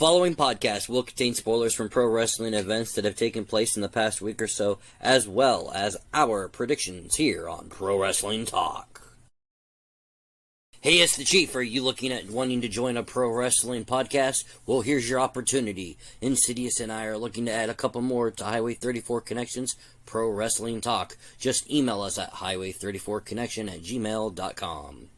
following podcast will contain spoilers from pro wrestling events that have taken place in the past week or so, as well as our predictions here on Pro Wrestling Talk. Hey, it's the Chief. Are you looking at wanting to join a pro wrestling podcast? Well, here's your opportunity. Insidious and I are looking to add a couple more to Highway 34 Connections Pro Wrestling Talk. Just email us at highway34connection@gmail.com.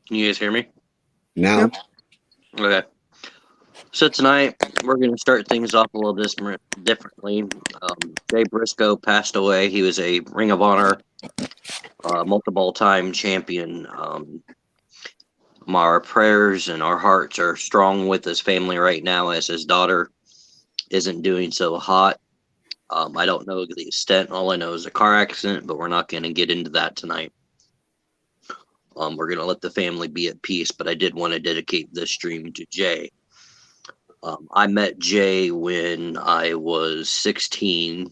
Can you guys hear me? Now? Yep. Okay. So tonight, we're going to start things off a little differently. Jay Briscoe passed away. He was a Ring of Honor multiple-time champion. Our prayers and our hearts are strong with his family right now as his daughter isn't doing so hot. I don't know the extent. All I know is a car accident, but we're not going to get into that tonight. We're going to let the family be at peace, but I did want to dedicate this stream to Jay. I met Jay when I was 16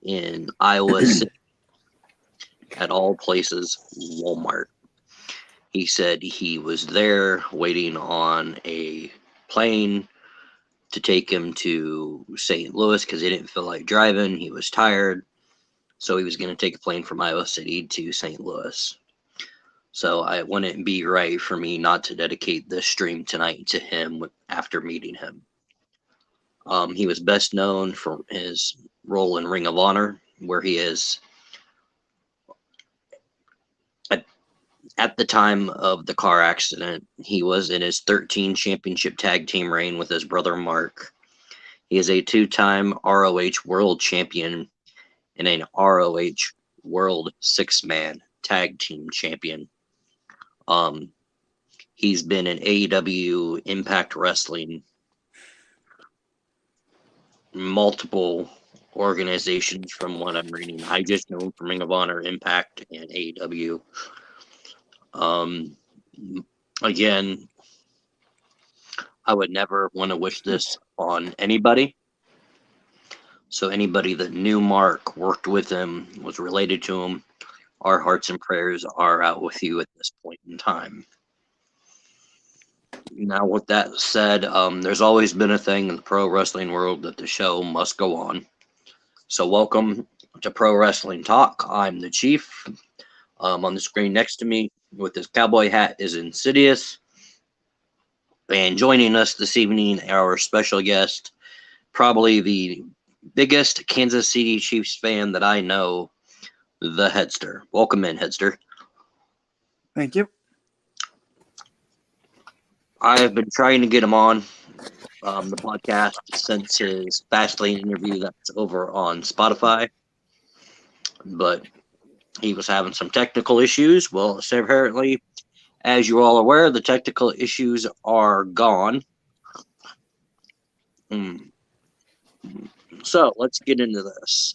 in Iowa City, at all places, Walmart. He said he was there waiting on a plane to take him to St. Louis because he didn't feel like driving. He was tired, so he was going to take a plane from Iowa City to St. Louis. So it wouldn't be right for me not to dedicate this stream tonight to him after meeting him. He was best known for his role in Ring of Honor, where he is, at the time of the car accident, he was in his 13 championship tag team reign with his brother Mark. He is a 2-time ROH World Champion and an ROH World 6-man tag team champion. He's been in AEW, Impact Wrestling, multiple organizations from what I'm reading. I just know him from Ring of Honor, Impact, and AEW. Again, I would never want to wish this on anybody. So anybody that knew Mark, worked with him, was related to him, our hearts and prayers are out with you at this point in time. Now, with that said, there's always been a thing in the pro wrestling world that the show must go on. So welcome to Pro Wrestling Talk. I'm the Chief. On the screen next to me with his cowboy hat is Insidious. And joining us this evening, our special guest, probably the biggest Kansas City Chiefs fan that I know, the Headster. Welcome in, Headster. Thank you. I have been trying to get him on the podcast since his Fastlane interview that's over on Spotify, but he was having some technical issues. Well, so apparently, As you're all aware, the technical issues are gone. So let's get into this.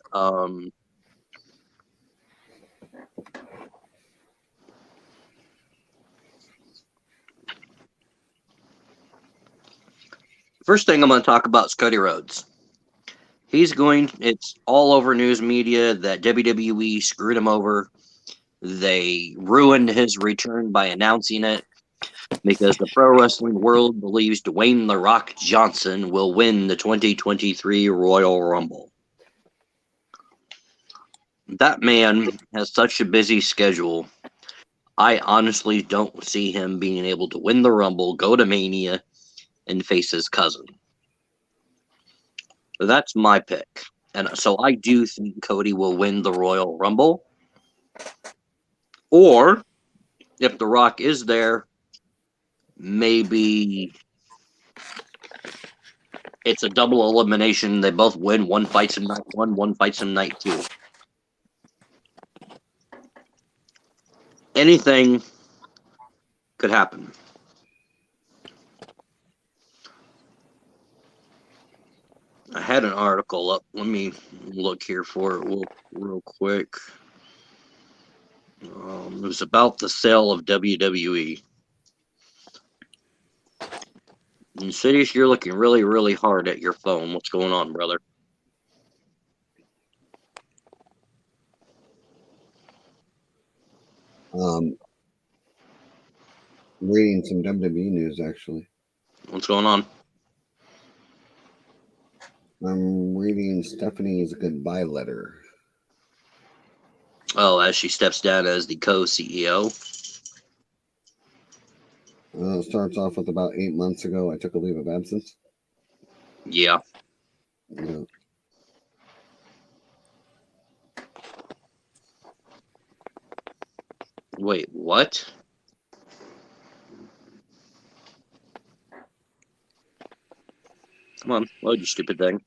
First thing I'm going to talk about is Cody Rhodes. It's all over news media that WWE screwed him over. They ruined his return by announcing it because the pro wrestling world believes Dwayne "The Rock" Johnson will win the 2023 Royal Rumble. That man has such a busy schedule. I honestly don't see him being able to win the Rumble, go to Mania, and face his cousin. That's my pick. And so I do think Cody will win the Royal Rumble. Or, if The Rock is there, maybe it's a double elimination. They both win. One fights him night one, one fights him night two. Anything could happen. I had an article up. Let me look here for it real quick. It was about the sale of WWE. Insidious, you're looking really, really hard at your phone. What's going on, brother? I'm reading some WWE news, actually. What's going on? I'm reading Stephanie's goodbye letter. Oh, as she steps down as the co-CEO. It starts off with about 8 months ago, I took a leave of absence. Yeah. Yeah. Wait, what? Come on, load, you stupid thing.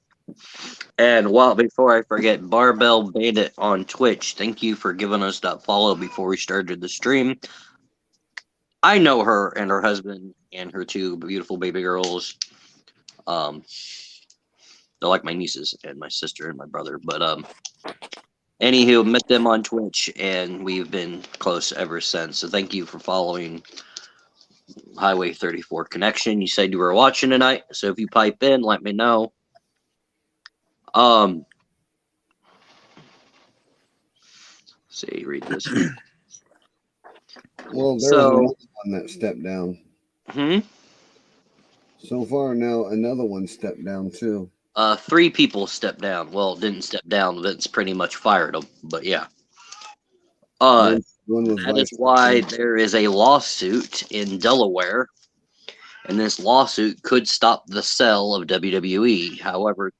And before I forget, Barbell Bandit on Twitch, thank you for giving us that follow before we started the stream. I know her and her husband and her two beautiful baby girls. They're like my nieces and my sister and my brother. But anywho, met them on Twitch and we've been close ever since. So thank you for following Highway 34 Connection. You said you were watching tonight, so if you pipe in, let me know. See, read this. Well, there's another one that stepped down. So far now, another one stepped down too. 3 people stepped down. Well, didn't step down. Vince pretty much fired them. But yeah. That is why there is a lawsuit in Delaware, and this lawsuit could stop the sale of WWE. However,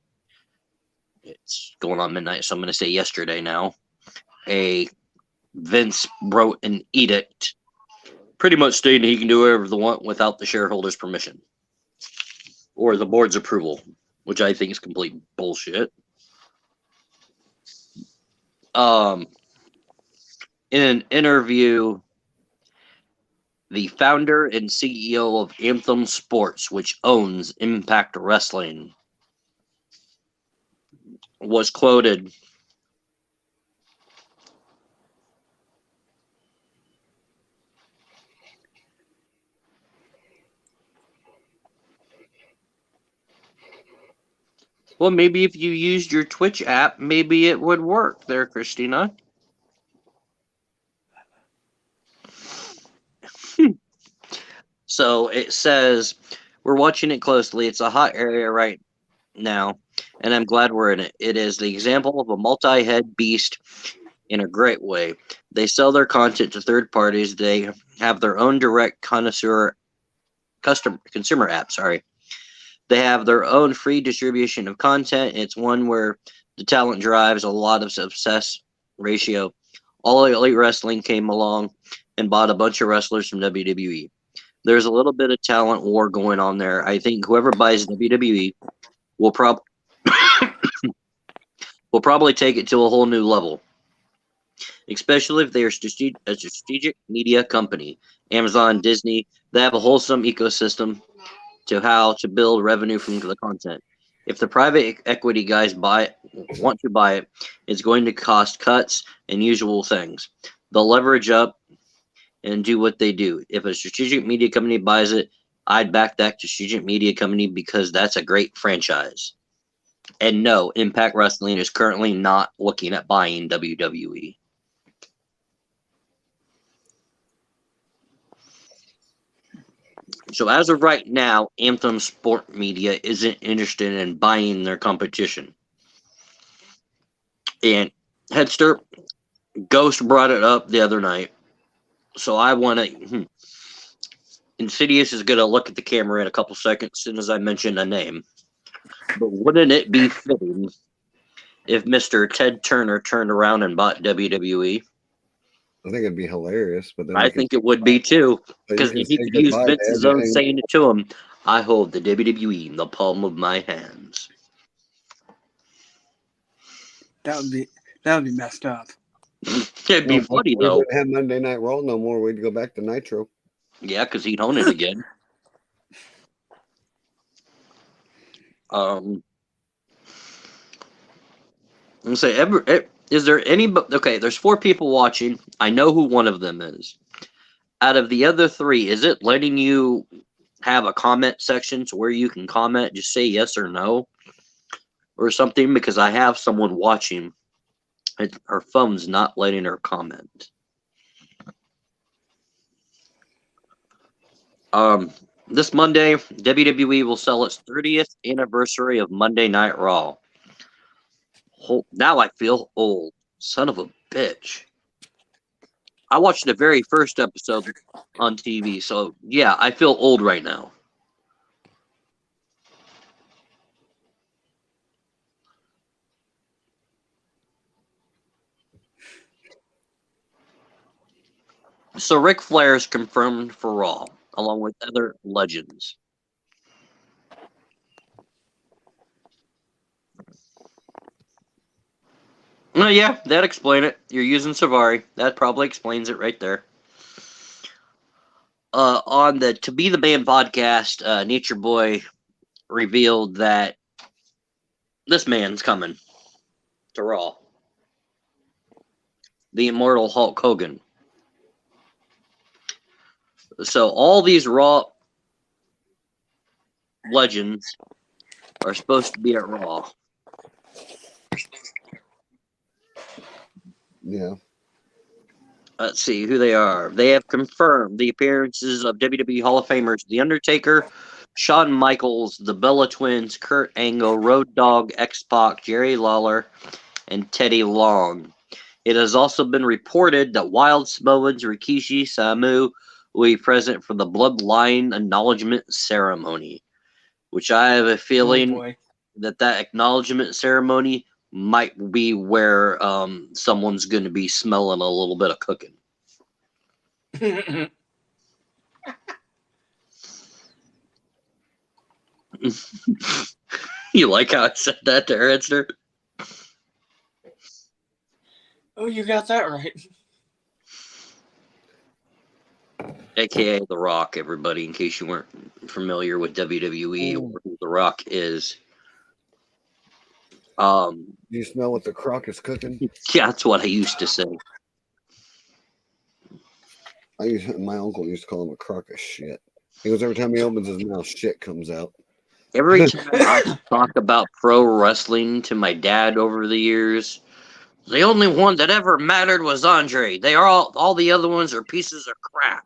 it's going on midnight, so I'm going to say yesterday now. Vince wrote an edict pretty much stating he can do whatever they want without the shareholders' permission or the board's approval, which I think is complete bullshit. In an interview, the founder and CEO of Anthem Sports, which owns Impact Wrestling, was quoted. Well, maybe if you used your Twitch app, maybe it would work there, Christina. So it says, we're watching it closely. It's a hot area right now, and I'm glad we're in it. It is the example of a multi-head beast in a great way. They sell their content to third parties. They have their own direct consumer app. They have their own free distribution of content. It's one where the talent drives a lot of success ratio. All Elite Wrestling came along and bought a bunch of wrestlers from WWE. There's a little bit of talent war going on there. I think whoever buys WWE will probably take it to a whole new level. especially if they are a strategic media company. Amazon, Disney, they have a wholesome ecosystem to how to build revenue from the content. If the private equity guys want to buy it, it's going to cost cuts and usual things. They'll leverage up and do what they do. If a strategic media company buys it, I'd back that strategic media company because that's a great franchise. And no, Impact Wrestling is currently not looking at buying WWE. So as of right now, Anthem Sport Media isn't interested in buying their competition. And Headster, Ghost brought it up the other night. So I want to... Insidious is going to look at the camera in a couple seconds as soon as I mention a name. But wouldn't it be fitting if Mr. Ted Turner turned around and bought WWE? I think it'd be hilarious, but then I think it would be too, because he could use Vince's own saying it to him. I hold the WWE in the palm of my hands. That would be messed up. It'd be funny though. We wouldn't have Monday Night Raw no more. We'd go back to Nitro. Yeah, because he'd own it again. I'm gonna say, is there any? Okay, there's 4 people watching. I know who one of them is. Out of the other 3, is it letting you have a comment section to where you can comment, just say yes or no, or something? Because I have someone watching, and her phone's not letting her comment. This Monday, WWE will sell its 30th anniversary of Monday Night Raw. Now I feel old. Son of a bitch. I watched the very first episode on TV, so yeah, I feel old right now. So Ric Flair is confirmed for Raw, along with other legends. Oh yeah, that explains it. You're using Savari. That probably explains it right there. On the To Be the Man podcast, Nature Boy revealed that this man's coming to Raw. The immortal Hulk Hogan. So all these Raw legends are supposed to be at Raw. Yeah. Let's see who they are. They have confirmed the appearances of WWE Hall of Famers The Undertaker, Shawn Michaels, the Bella Twins, Kurt Angle, Road Dogg, X-Pac, Jerry Lawler, and Teddy Long. It has also been reported that Wild Samoans, Rikishi, Samu will be present for the Bloodline Acknowledgement Ceremony, which I have a feeling that acknowledgement ceremony might be where someone's going to be smelling a little bit of cooking. You like how I said that there, Edster? Oh, you got that right. AKA The Rock, everybody, in case you weren't familiar with WWE or who The Rock is. Do you smell what the crock is cooking? Yeah, that's what I used to say. My uncle used to call him a crock of shit. He goes, every time he opens his mouth, shit comes out. Every time I talk about pro wrestling to my dad over the years, the only one that ever mattered was Andre. They are all the other ones are pieces of crap.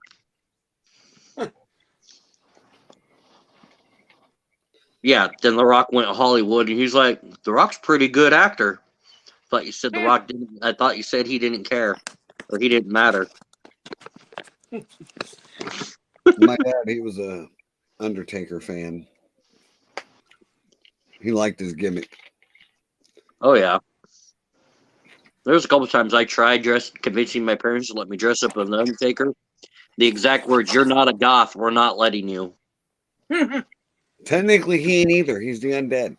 Yeah, then The Rock went to Hollywood, and he's like, The Rock's a pretty good actor. Thought you said The Rock didn't. I thought you said he didn't care, or he didn't matter. My dad, he was a Undertaker fan. He liked his gimmick. Oh yeah. There's a couple times I tried convincing my parents to let me dress up as an Undertaker. The exact words, "You're not a goth. We're not letting you." Technically, he ain't either. He's the undead.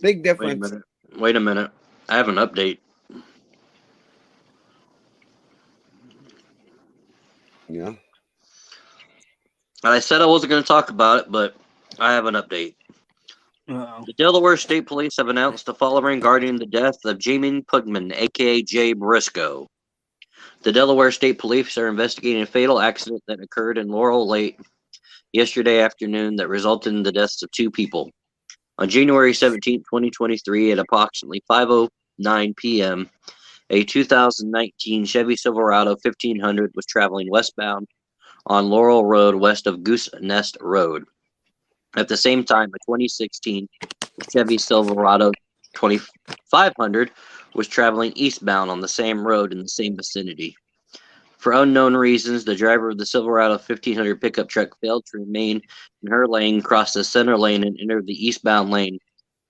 Big difference. Wait a minute. I have an update. Yeah. I said I wasn't going to talk about it, but I have an update. Uh-oh. The Delaware State Police have announced the following regarding the death of Jamie Pugman, aka Jay Briscoe. The Delaware State Police are investigating a fatal accident that occurred in Laurel late yesterday afternoon that resulted in the deaths of 2 people. On January 17, 2023, at approximately 5:09 p.m., a 2019 Chevy Silverado 1500 was traveling westbound on Laurel Road west of Goose Nest Road. At the same time, a 2016 Chevy Silverado 2500 was traveling eastbound on the same road in the same vicinity. For unknown reasons, the driver of the Silverado 1500 pickup truck failed to remain in her lane, crossed the center lane, and entered the eastbound lane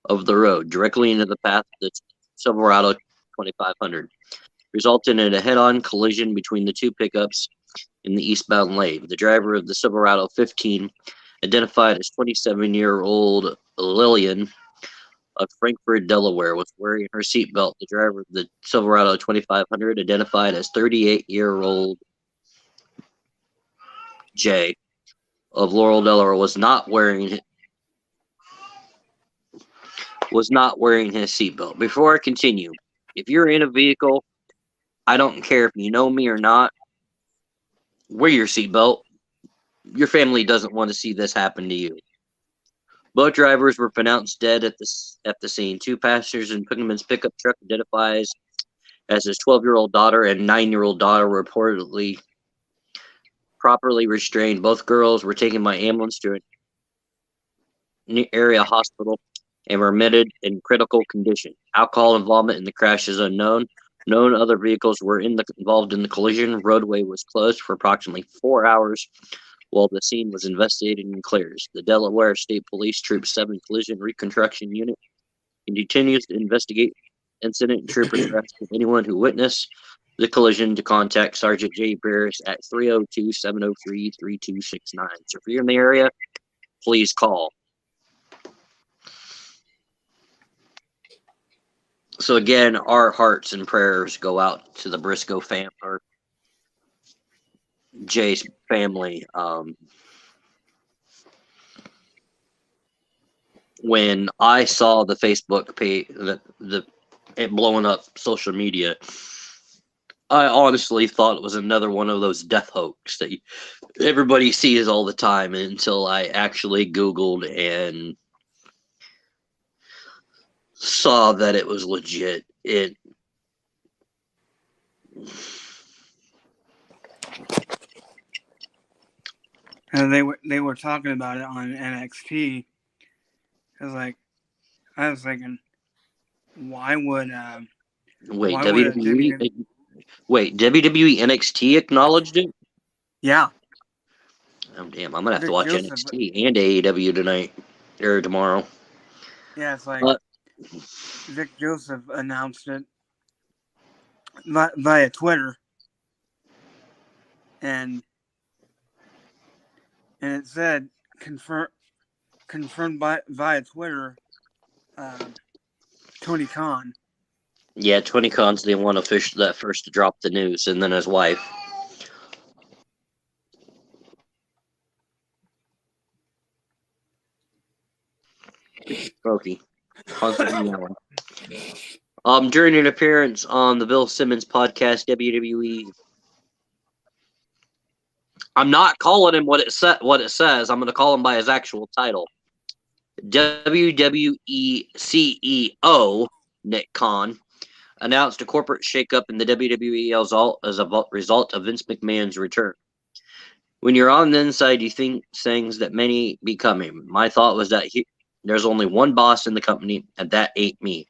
of the road, directly into the path of the Silverado 2500, resulting in a head-on collision between the 2 pickups in the eastbound lane. The driver of the Silverado 15, identified as 27-year-old Lillian of Frankfort, Delaware, was wearing her seatbelt. The driver of the Silverado 2500, identified as 38-year-old Jay of Laurel, Delaware, was not wearing his seatbelt. Before I continue, if you're in a vehicle, I don't care if you know me or not, wear your seatbelt. Your family doesn't want to see this happen to you. Both drivers were pronounced dead at the scene. 2 passengers in Pugman's pickup truck, identifies as his 12-year-old daughter and 9-year-old daughter, were reportedly properly restrained. Both girls were taken by ambulance to an area hospital and were admitted in critical condition. Alcohol involvement in the crash is unknown. Known other vehicles were involved in the collision. Roadway was closed for approximately 4 hours while the scene was investigated and cleared. The Delaware State Police Troop 7 Collision Reconstruction Unit continues to investigate incident, and troopers are asking anyone who witnessed the collision to contact Sergeant J. Barris at 302-703-3269. So if you're in the area, please call. So again, our hearts and prayers go out to the Briscoe family, or Jay's family. When I saw the Facebook page, it blowing up social media, I honestly thought it was another one of those death hoax that everybody sees all the time, until I actually Googled and saw that it was legit. And they were talking about it on NXT. I was thinking, why would Wait, why would a WWE. WWE? Wait, WWE NXT acknowledged it. Yeah, Oh damn! I'm gonna have to Vic watch Joseph. NXT and AEW tonight or tomorrow. Yeah, it's like But Vic Joseph announced it via Twitter, and it said confirmed via Twitter. Tony Khan. yeah, 20 Khan's the one official that first to drop the news, and then his wife. Okay. During an appearance on the Bill Simmons podcast, WWE. I'm not calling him what it says. I'm going to call him by his actual title. WWE CEO Nick Khan announced a corporate shakeup in the WWE as a result of Vince McMahon's return. When you're on the inside, you think things that many be coming. My thought was that there's only one boss in the company, and that ain't me.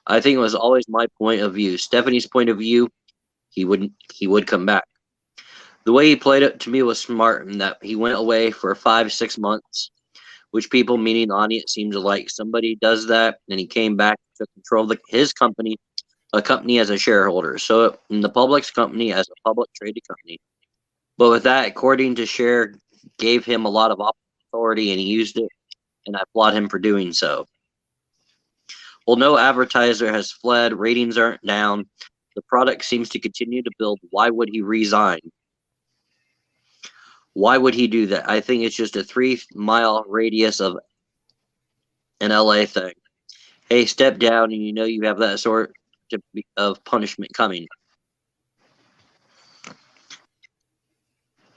I think it was always my point of view. Stephanie's point of view, he would come back. The way he played it to me was smart, in that he went away for 5-6 months, which people, meaning the audience, seemed to like. Somebody does that, and he came back to control his company, a company as a shareholder. So in the public's company as a public traded company. But with that, according to Cher, gave him a lot of authority, and he used it, and I applaud him for doing so. Well, no advertiser has fled. Ratings aren't down. The product seems to continue to build. Why would he resign? Why would he do that? I think it's just a 3-mile radius of an LA thing. Hey, step down, and you know you have that sort of punishment coming.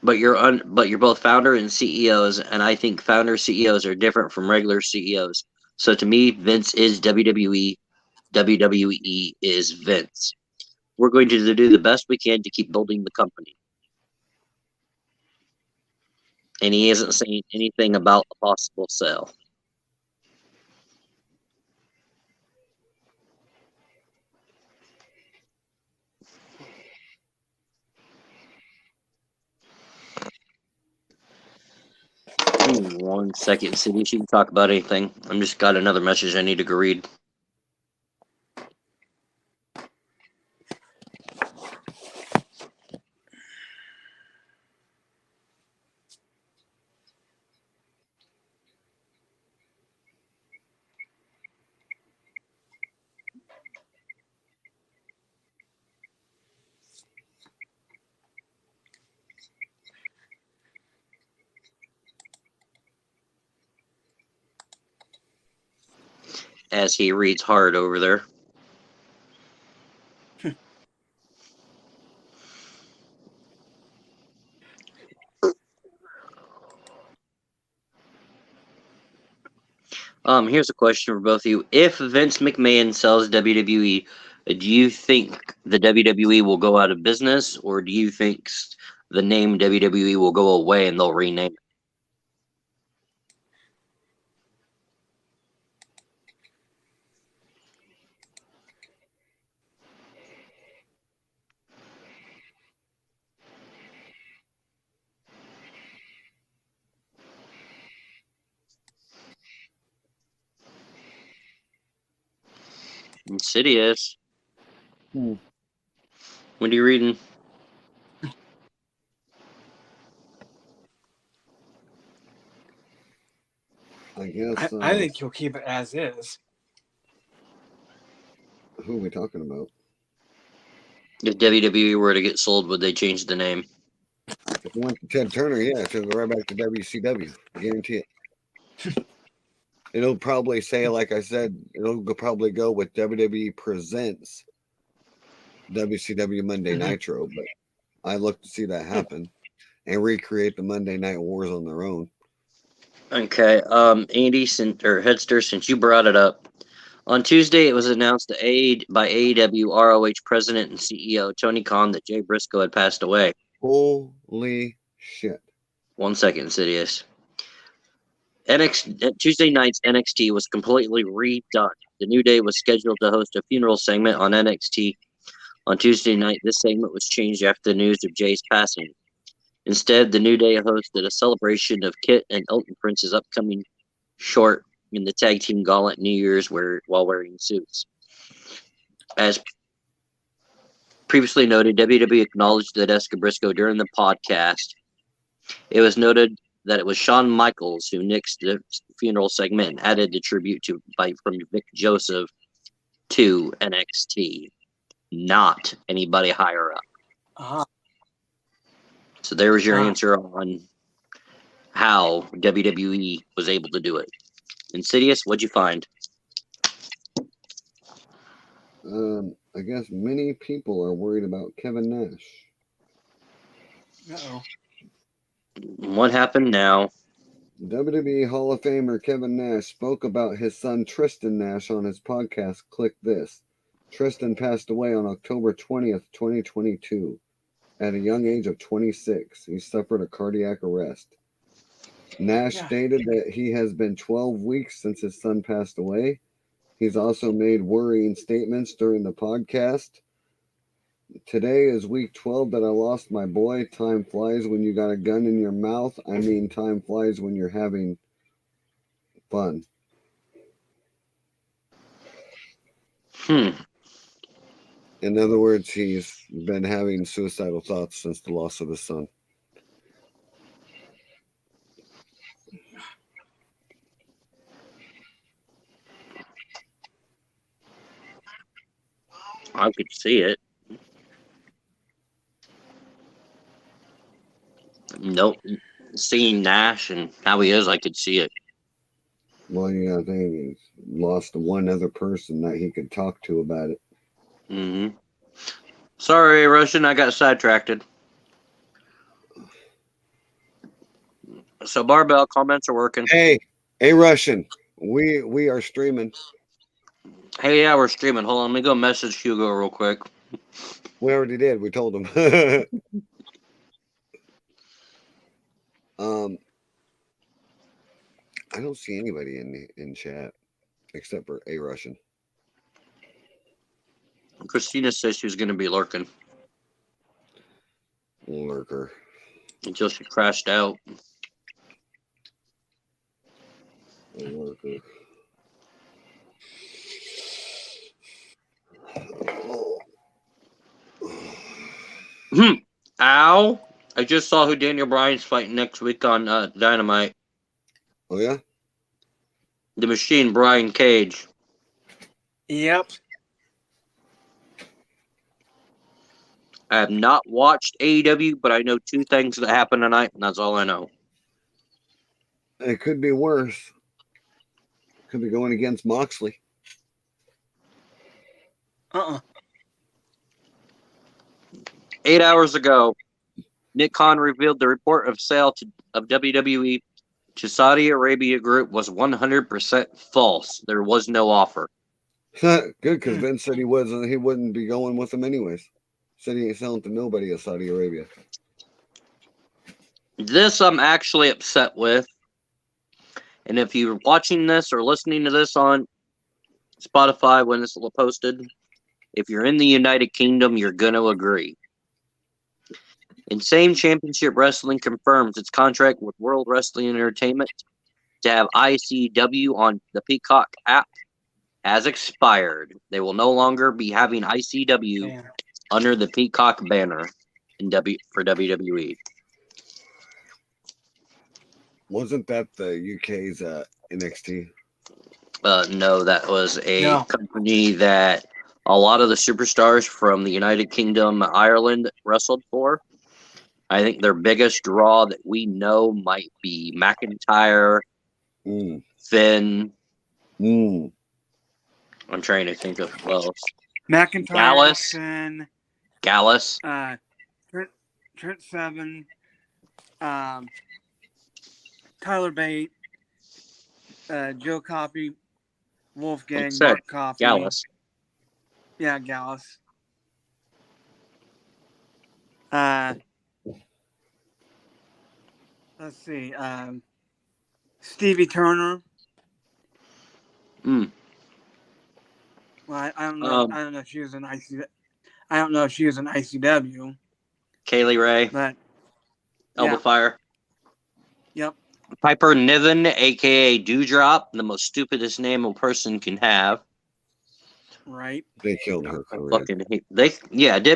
But you're both founder and CEOs, and I think founder CEOs are different from regular CEOs. So to me, Vince is WWE. WWE is Vince. We're going to do the best we can to keep building the company. And he isn't saying anything about a possible sale. Give me 1 second, Cindy. She can talk about anything. I'm just got another message I need to go read. As he reads hard over there. Here's a question for both of you. If Vince McMahon sells WWE, do you think the WWE will go out of business, or do you think the name WWE will go away and they'll rename it? Insidious. Hmm. What are you reading? I guess. I think he'll keep it as is. Who are we talking about? If WWE were to get sold, would they change the name? If it went to Ted Turner, yeah, she'll go right back to WCW. I guarantee it. It'll probably say, like I said, probably go with WWE Presents WCW Monday Nitro, but I look to see that happen and recreate the Monday Night Wars on their own. Okay, Andy, Headster, since you brought it up, on Tuesday it was announced by AEW ROH President and CEO Tony Khan that Jay Briscoe had passed away. Holy shit. 1 second, Insidious. Tuesday night's NXT was completely redone. The New Day was scheduled to host a funeral segment on NXT on Tuesday night. This segment was changed after the news of Jay's passing. Instead, the New Day hosted a celebration of Kit and Elton Prince's upcoming short in the tag team gauntlet New Year's while wearing suits. As previously noted, WWE acknowledged the death of Briscoe during the podcast. It was noted that it was Shawn Michaels who nixed the funeral segment and added the tribute from Vic Joseph to NXT, not anybody higher up. Uh-huh. So there was your answer on how WWE was able to do it. Insidious, what'd you find? I guess many people are worried about Kevin Nash. Uh-oh. What happened now? WWE Hall of Famer Kevin Nash spoke about his son Tristan Nash on his podcast Click This. Tristan passed away on October 20th, 2022, at a young age of 26. He suffered a cardiac arrest. Nash stated that he has been 12 weeks since his son passed away. He's also made worrying statements during the podcast. Today is week 12 that I lost my boy. Time flies when you got a gun in your mouth. I mean, time flies when you're having fun. In other words, he's been having suicidal thoughts since the loss of his son. I could see it. Nope. Seeing Nash and how he is, I could see it. Well, you gotta think he's lost one other person that he could talk to about it. Mm-hmm. Sorry, Russian, I got sidetracked. So barbell comments are working. Hey, Russian, we are streaming. Hey, yeah, we're streaming. Hold on, let me go message Hugo real quick. We already did. We told him. I don't see anybody in chat except for a Russian. Christina says she's going to be lurking Lurker. until she crashed out. Lurker. Ow! I just saw who Daniel Bryan's fighting next week on Dynamite. Oh yeah. The Machine, Brian Cage. Yep. I have not watched AEW, but I know two things that happened tonight, and that's all I know. It could be worse. Could be going against Moxley. 8 hours ago, Nick Khan revealed the report of sale of WWE to Saudi Arabia Group was 100% false. There was no offer. Good, because Vince said he wouldn't be going with them anyways. Said he ain't selling to nobody in Saudi Arabia. This I'm actually upset with. And if you're watching this or listening to this on Spotify when this was posted, if you're in the United Kingdom, you're going to agree. Insane Championship Wrestling confirms its contract with World Wrestling Entertainment to have ICW on the Peacock app has expired. They will no longer be having ICW under the Peacock banner for WWE. Wasn't that the UK's NXT? No, that was a company that a lot of the superstars from the United Kingdom, Ireland wrestled for. I think their biggest draw that we know might be McIntyre, Finn. I'm trying to think of who else. McIntyre, Finn, Gallus. Trent Seven, Tyler Bate, Joe Coffey, Wolfgang, Mark Coffey. Gallus. Yeah, Gallus. Let's see. Stevie Turner. Well, I don't know. I don't know if she was an ICW. I don't know if she was an ICW. Kaylee Ray. But Elbow Fire. Yep. Piper Niven, aka Dewdrop, the most stupidest name a person can have. Right. They killed her career.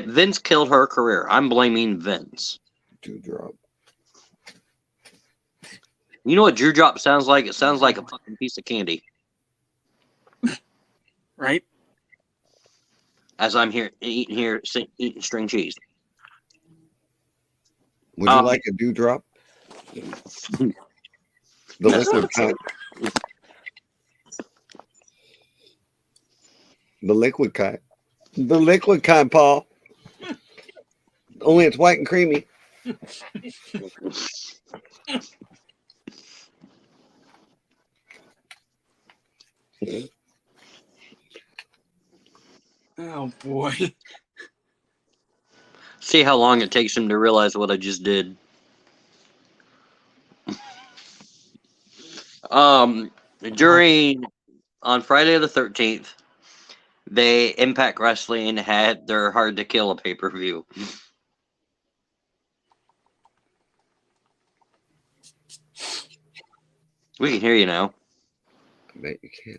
Vince killed her career. I'm blaming Vince. Dewdrop. You know what Dewdrop sounds like? It sounds like a fucking piece of candy. Right. As I'm here eating string cheese. Would you like a dewdrop? The liquid kind. The liquid kind. The liquid kind, Paul. Only it's white and creamy. Oh boy. See how long it takes him to realize what I just did. On Friday the 13th, Impact Wrestling had their Hard to Kill a pay-per-view. We can hear you now. I bet you can.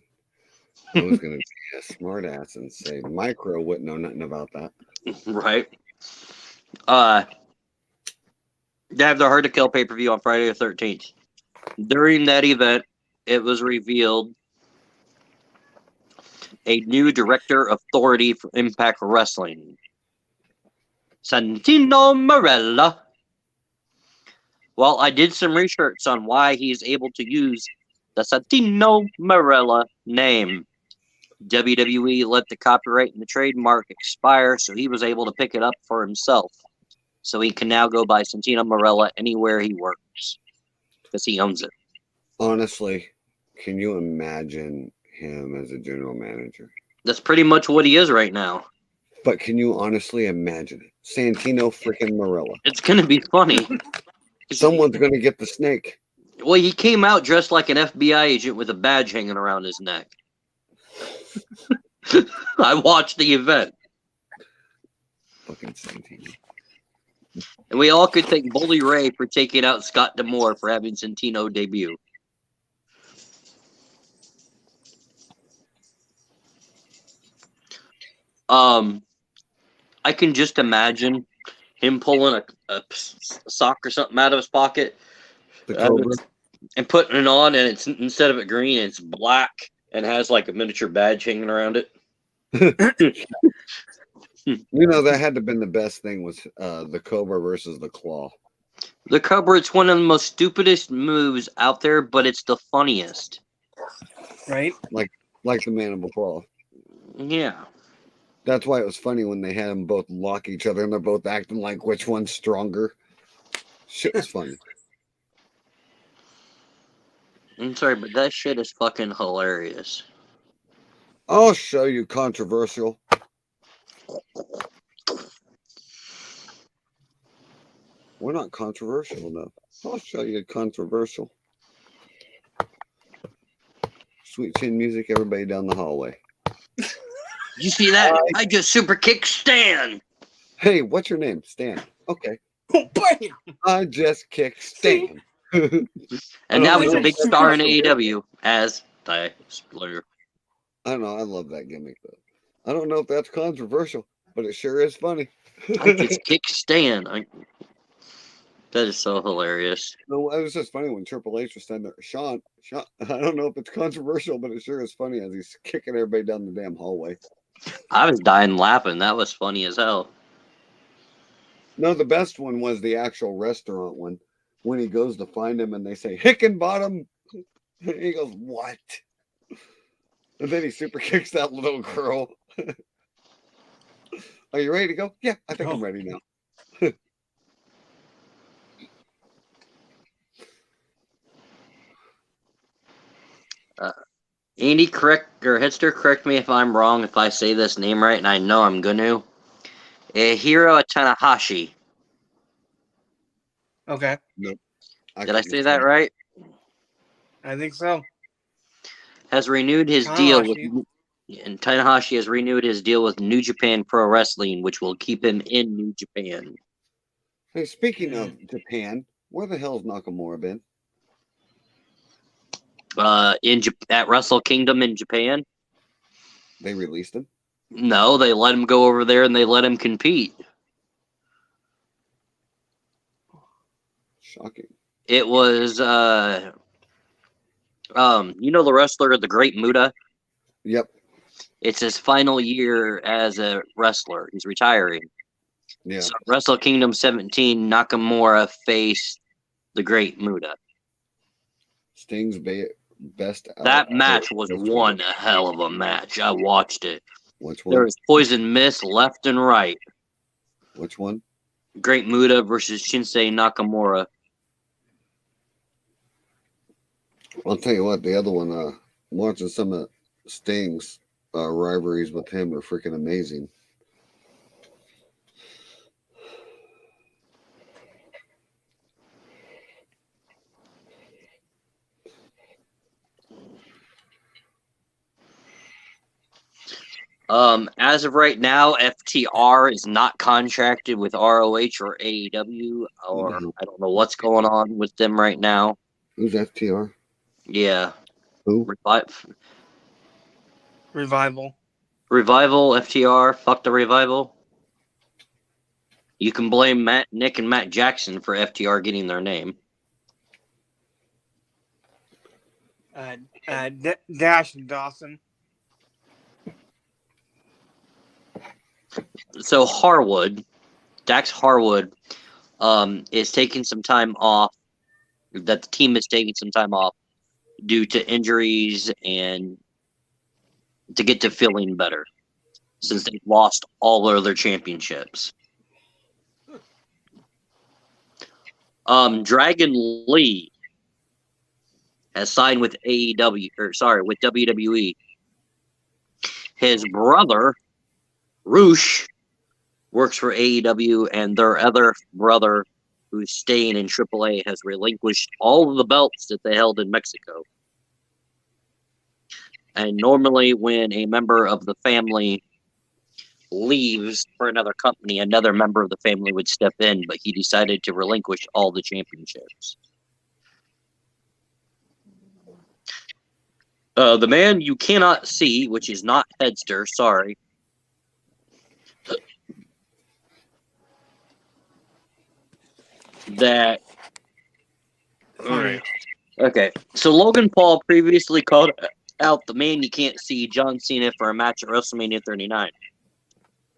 I was going to be a smart ass and say Micro wouldn't know nothing about that. Right. They have their Hard to Kill pay-per-view on Friday the 13th. During that event, it was revealed a new director authority for Impact Wrestling. Santino Marella. Well, I did some research on why he's able to use the Santino Marella name. WWE let the copyright and the trademark expire, so he was able to pick it up for himself. So he can now go by Santino Marella anywhere he works because he owns it. Honestly, can you imagine him as a general manager? That's pretty much what he is right now. But can you honestly imagine it? Santino freaking Marella. It's going to be funny. Someone's going to get the snake. Well, he came out dressed like an FBI agent with a badge hanging around his neck. I watched the event. Fucking Santino. And we all could thank Bully Ray for taking out Scott D'Amore for having Santino debut. I can just imagine him pulling a sock or something out of his pocket and putting it on, and it's instead of it green, it's black and has like a miniature badge hanging around it. You know, that had to have been the best thing was the Cobra versus the Claw. The Cobra, it's one of the most stupidest moves out there, but it's the funniest. Right? Like the Mandible Claw. Yeah. That's why it was funny when they had them both lock each other and they're both acting like which one's stronger. Shit was funny. I'm sorry, but that shit is fucking hilarious. I'll show you controversial. We're not controversial enough. I'll show you controversial. Sweet chin music, everybody down the hallway. You see that? I just super kicked Stan. Hey, what's your name? Stan. Okay. Oh, bam! I just kicked Stan. And now he's a big star in AEW as the Splitter. I don't know. I love that gimmick, though. I don't know if that's controversial, but it sure is funny. I just kicked Stan. That is so hilarious. No, it was just funny when Triple H was standing there. Sean, I don't know if it's controversial, but it sure is funny as he's kicking everybody down the damn hallway. I was dying laughing. That was funny as hell. No, the best one was the actual restaurant one. When he goes to find him and they say, Hickenbottom. He goes, what? And then he super kicks that little girl. Are you ready to go? Yeah, I think I'm ready now. Andy, correct or Hitster, correct me if I'm wrong if I say this name right, and I know I'm gonna. Hiro Tanahashi. Okay. Nope. Did I say that right? I think so. Has renewed his deal with, and Tanahashi has renewed his deal with New Japan Pro Wrestling, which will keep him in New Japan. Hey, speaking of Japan, where the hell's Nakamura been? At Wrestle Kingdom in Japan. They released him? No, they let him go over there and they let him compete. Shocking. It was you know the wrestler the Great Muta? Yep. It's his final year as a wrestler. He's retiring. Yeah. So Wrestle Kingdom 17, Nakamura faced the Great Muta. Sting's best. That match was one hell of a match. I watched it. Which one? There was poison mist left and right. Which one? Great Muta versus Shinsei Nakamura. I'll tell you what, the other one, watching some of Sting's rivalries with him are freaking amazing. As of right now, FTR is not contracted with ROH or AEW, or I don't know what's going on with them right now. Who's FTR? Yeah. Who? Revival. Revival, FTR, fuck the Revival. You can blame Nick and Matt Jackson for FTR getting their name. Dash Dawson. So Dax Harwood, is taking some time off. That the team is taking some time off due to injuries and to get to feeling better, since they've lost all their other championships. Dragon Lee has signed with with WWE. His brother, Roosh, works for AEW, and their other brother, who's staying in AAA, has relinquished all of the belts that they held in Mexico. And normally, when a member of the family leaves for another company, another member of the family would step in, but he decided to relinquish all the championships. The man you cannot see, which is not Headster, sorry. That. Funny. Okay, so Logan Paul previously called out the man you can't see, John Cena, for a match at WrestleMania 39.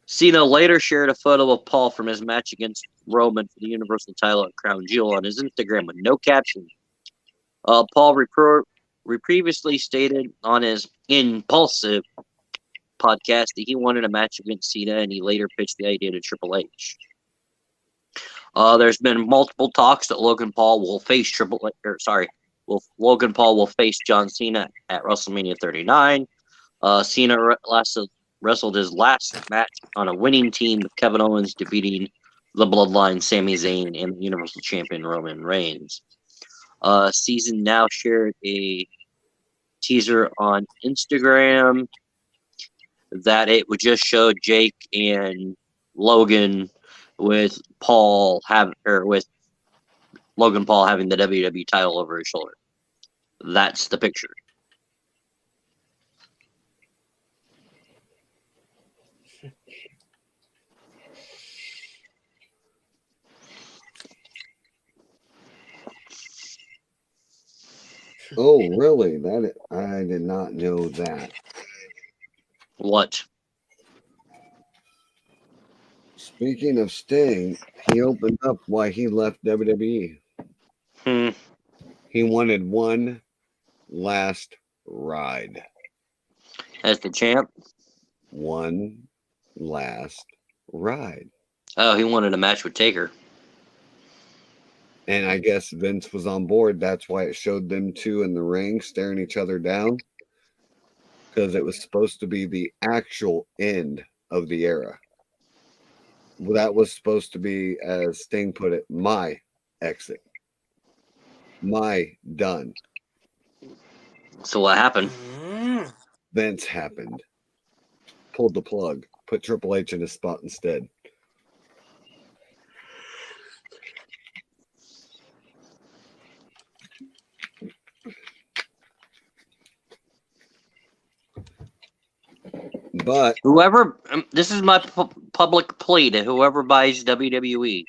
Cena later shared a photo of Paul from his match against Roman for the Universal title at Crown Jewel on his Instagram with no caption. Paul previously stated on his Impulsive podcast that he wanted a match against Cena, and he later pitched the idea to Triple H. There's been multiple talks that Logan Paul will face Logan Paul will face John Cena at WrestleMania 39. Cena wrestled his last match on a winning team with Kevin Owens defeating the Bloodline, Sami Zayn, and the Universal Champion Roman Reigns. Season now shared a teaser on Instagram that it would just show Jake and Logan with Logan Paul having the WWE title over his shoulder. That's the picture. Oh, really? I did not know that. What? Speaking of Sting, he opened up why he left WWE. He wanted one last ride. As the champ? One last ride. Oh, he wanted a match with Taker. And I guess Vince was on board. That's why it showed them two in the ring staring each other down. Because it was supposed to be the actual end of the era. Well, that was supposed to be, as Sting put it, my exit. My done. So what happened? Vince happened. Pulled the plug. Put Triple H in his spot instead. But Whoever, this is my public plea to whoever buys WWE.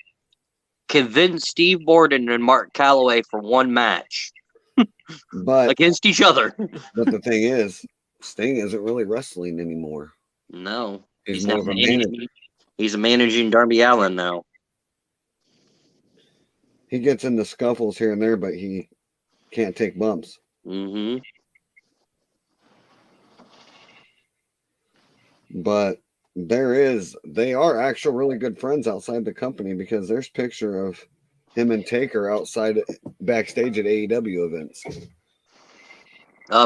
Convince Steve Borden and Mark Calloway for one match. Against each other. But the thing is, Sting isn't really wrestling anymore. No. He's more of a manager. He's managing Darby Allin now. He gets into scuffles here and there, but he can't take bumps. Mm-hmm. But they are actual really good friends outside the company, because there's picture of him and Taker backstage at AEW events.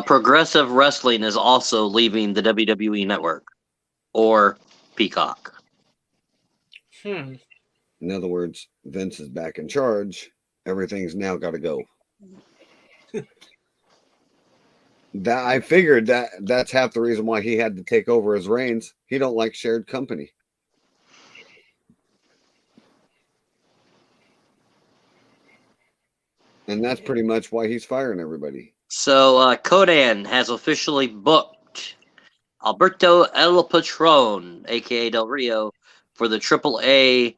Progressive Wrestling is also leaving the WWE network. Or Peacock. In other words, Vince is back in charge. Everything's now got to go. That I figured that's half the reason why he had to take over his reins. He don't like shared company. And that's pretty much why he's firing everybody. So Codan has officially booked Alberto El Patron, a.k.a. Del Rio, for the AAA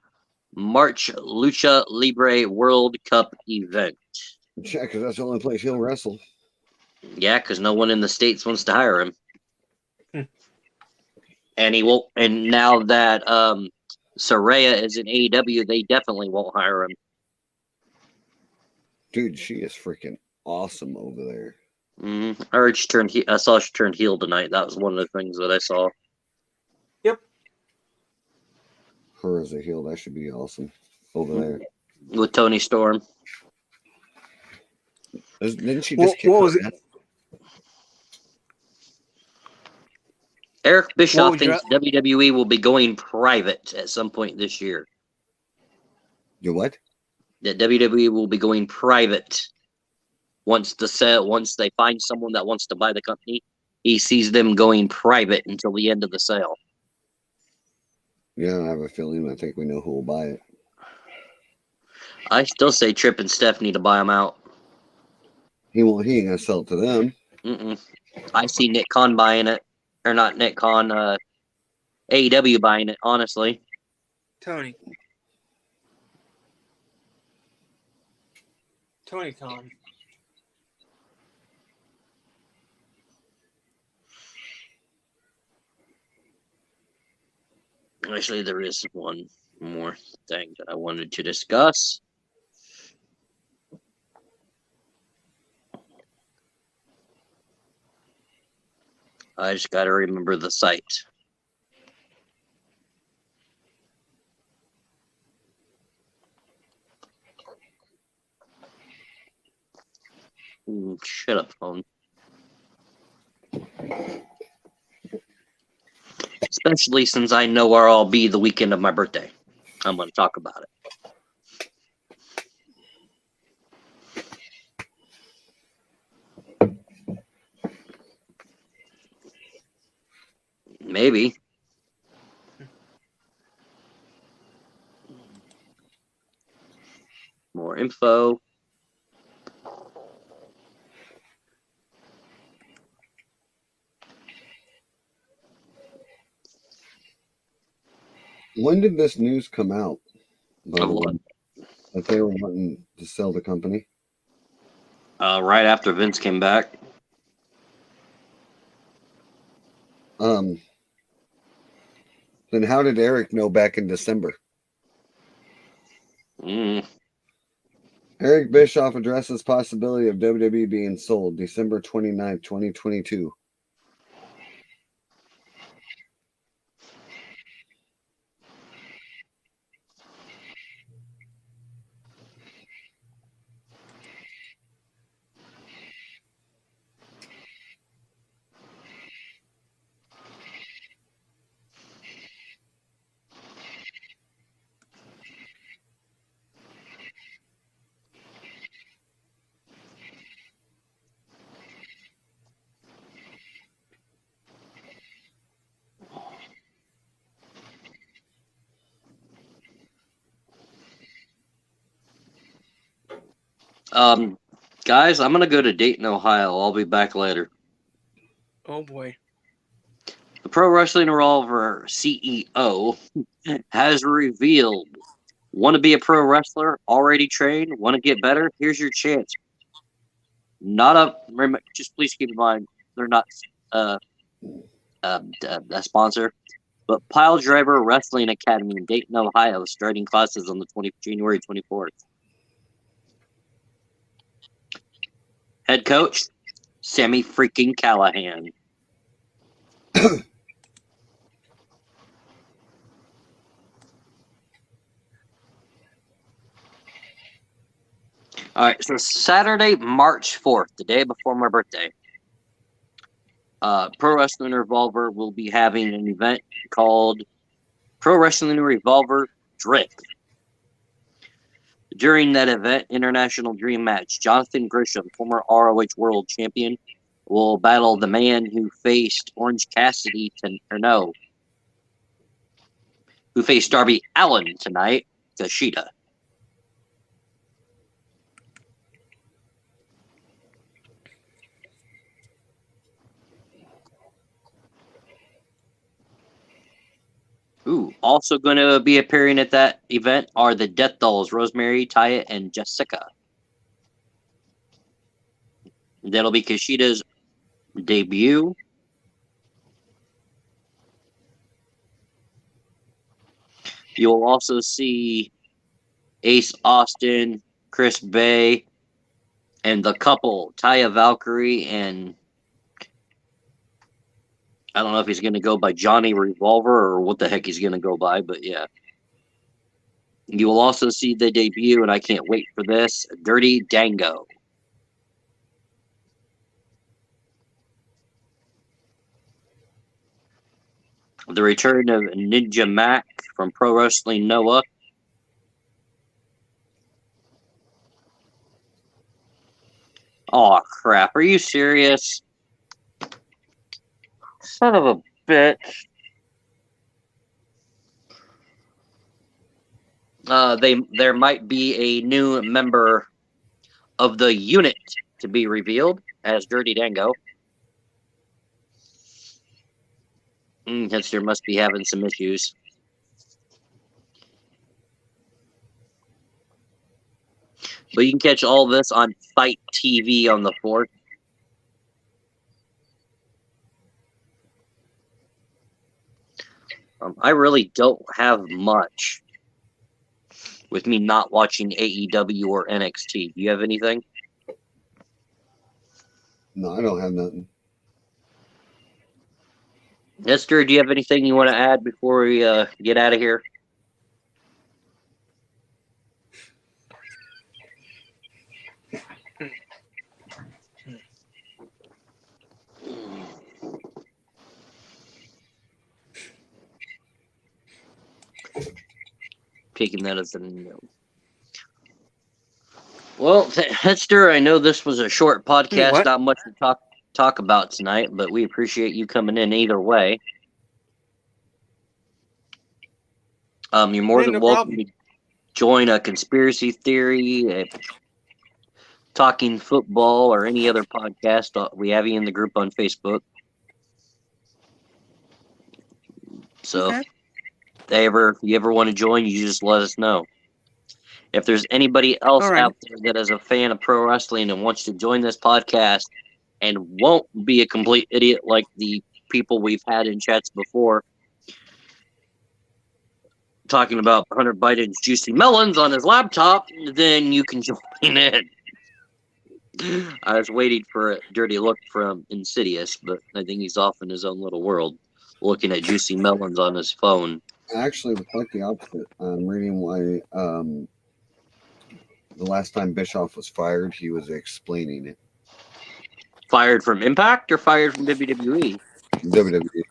March Lucha Libre World Cup event. Yeah, because that's the only place he'll wrestle. Yeah, because no one in the States wants to hire him. And he won't. And now that Saraya is in AEW, they definitely won't hire him. Dude, she is freaking awesome over there. I heard she turned. I saw she turned heel tonight. That was one of the things that I saw. Yep. Her as a heel, that should be awesome over there. With Tony Storm. Didn't she just kick What her was it? ass? Eric Bischoff your- thinks WWE will be going private at some point this year. You what? That WWE will be going private once they find someone that wants to buy the company. He sees them going private until the end of the sale. Yeah, I have a feeling. I think we know who will buy it. I still say Tripp and Steph need to buy them out. He ain't gonna sell it to them. I see Nick Khan buying it, or not Nick Khan, AEW buying it. Honestly, Tony Khan. actually, there is one more thing that I wanted to discuss. I just got to remember the site. Shut up, phone. Especially since I know where I'll be the weekend of my birthday. I'm going to talk about it. Maybe. More info. When did this news come out? By Of the what? way, that they were wanting to sell the company. Right after Vince came back. Then how did Eric know back in December? Eric Bischoff addresses possibility of WWE being sold December 29th, 2022. Guys, I'm going to go to Dayton, Ohio. I'll be back later. Oh boy. The Pro Wrestling Revolver CEO has revealed, want to be a pro wrestler, already trained, want to get better? Here's your chance. Just please keep in mind, they're not a sponsor, but Pile Driver Wrestling Academy in Dayton, Ohio, starting classes on the January 24th. Head coach, Sammy freaking Callahan. All right, so Saturday, March 4th, the day before my birthday, Pro Wrestling Revolver will be having an event called Pro Wrestling Revolver Drip. During that event, International Dream Match, Jonathan Grisham, former ROH World Champion, will battle the man who faced Orange Cassidy who faced Darby Allin tonight, Kushida. Also going to be appearing at that event are the Death Dolls, Rosemary, Taya, and Jessica. That'll be Kushida's debut. You will also see Ace Austin, Chris Bay, and the couple, Taya Valkyrie, and I don't know if he's going to go by Johnny Revolver or what the heck he's going to go by, but yeah. You will also see the debut, and I can't wait for this, Dirty Dango. The return of Ninja Mac from Pro Wrestling Noah. Oh crap! Are you serious? Son of a bitch! There might be a new member of the unit to be revealed as Dirty Dango. Hipster must be having some issues. But you can catch all this on Fight TV on the 4th. I really don't have much with me not watching AEW or NXT. Do you have anything? No, I don't have nothing. Esther, do you have anything you want to add before we get out of here? Taking that as a no. Well, Hester, I know this was a short podcast, not much to talk about tonight, but we appreciate you coming in either way. You're more than welcome to join a conspiracy theory, talking football, or any other podcast. We have you in the group on Facebook. So Okay. if you ever want to join, you just let us know. If there's anybody else out there that is a fan of pro wrestling and wants to join this podcast and won't be a complete idiot like the people we've had in chats before, talking about Hunter Biden's juicy melons on his laptop, then you can join in. I was waiting for a dirty look from Insidious, but I think he's off in his own little world, looking at juicy melons on his phone. Actually, it was quite the opposite. I'm reading why the last time Bischoff was fired, he was explaining it. Fired from Impact or fired from WWE? WWE.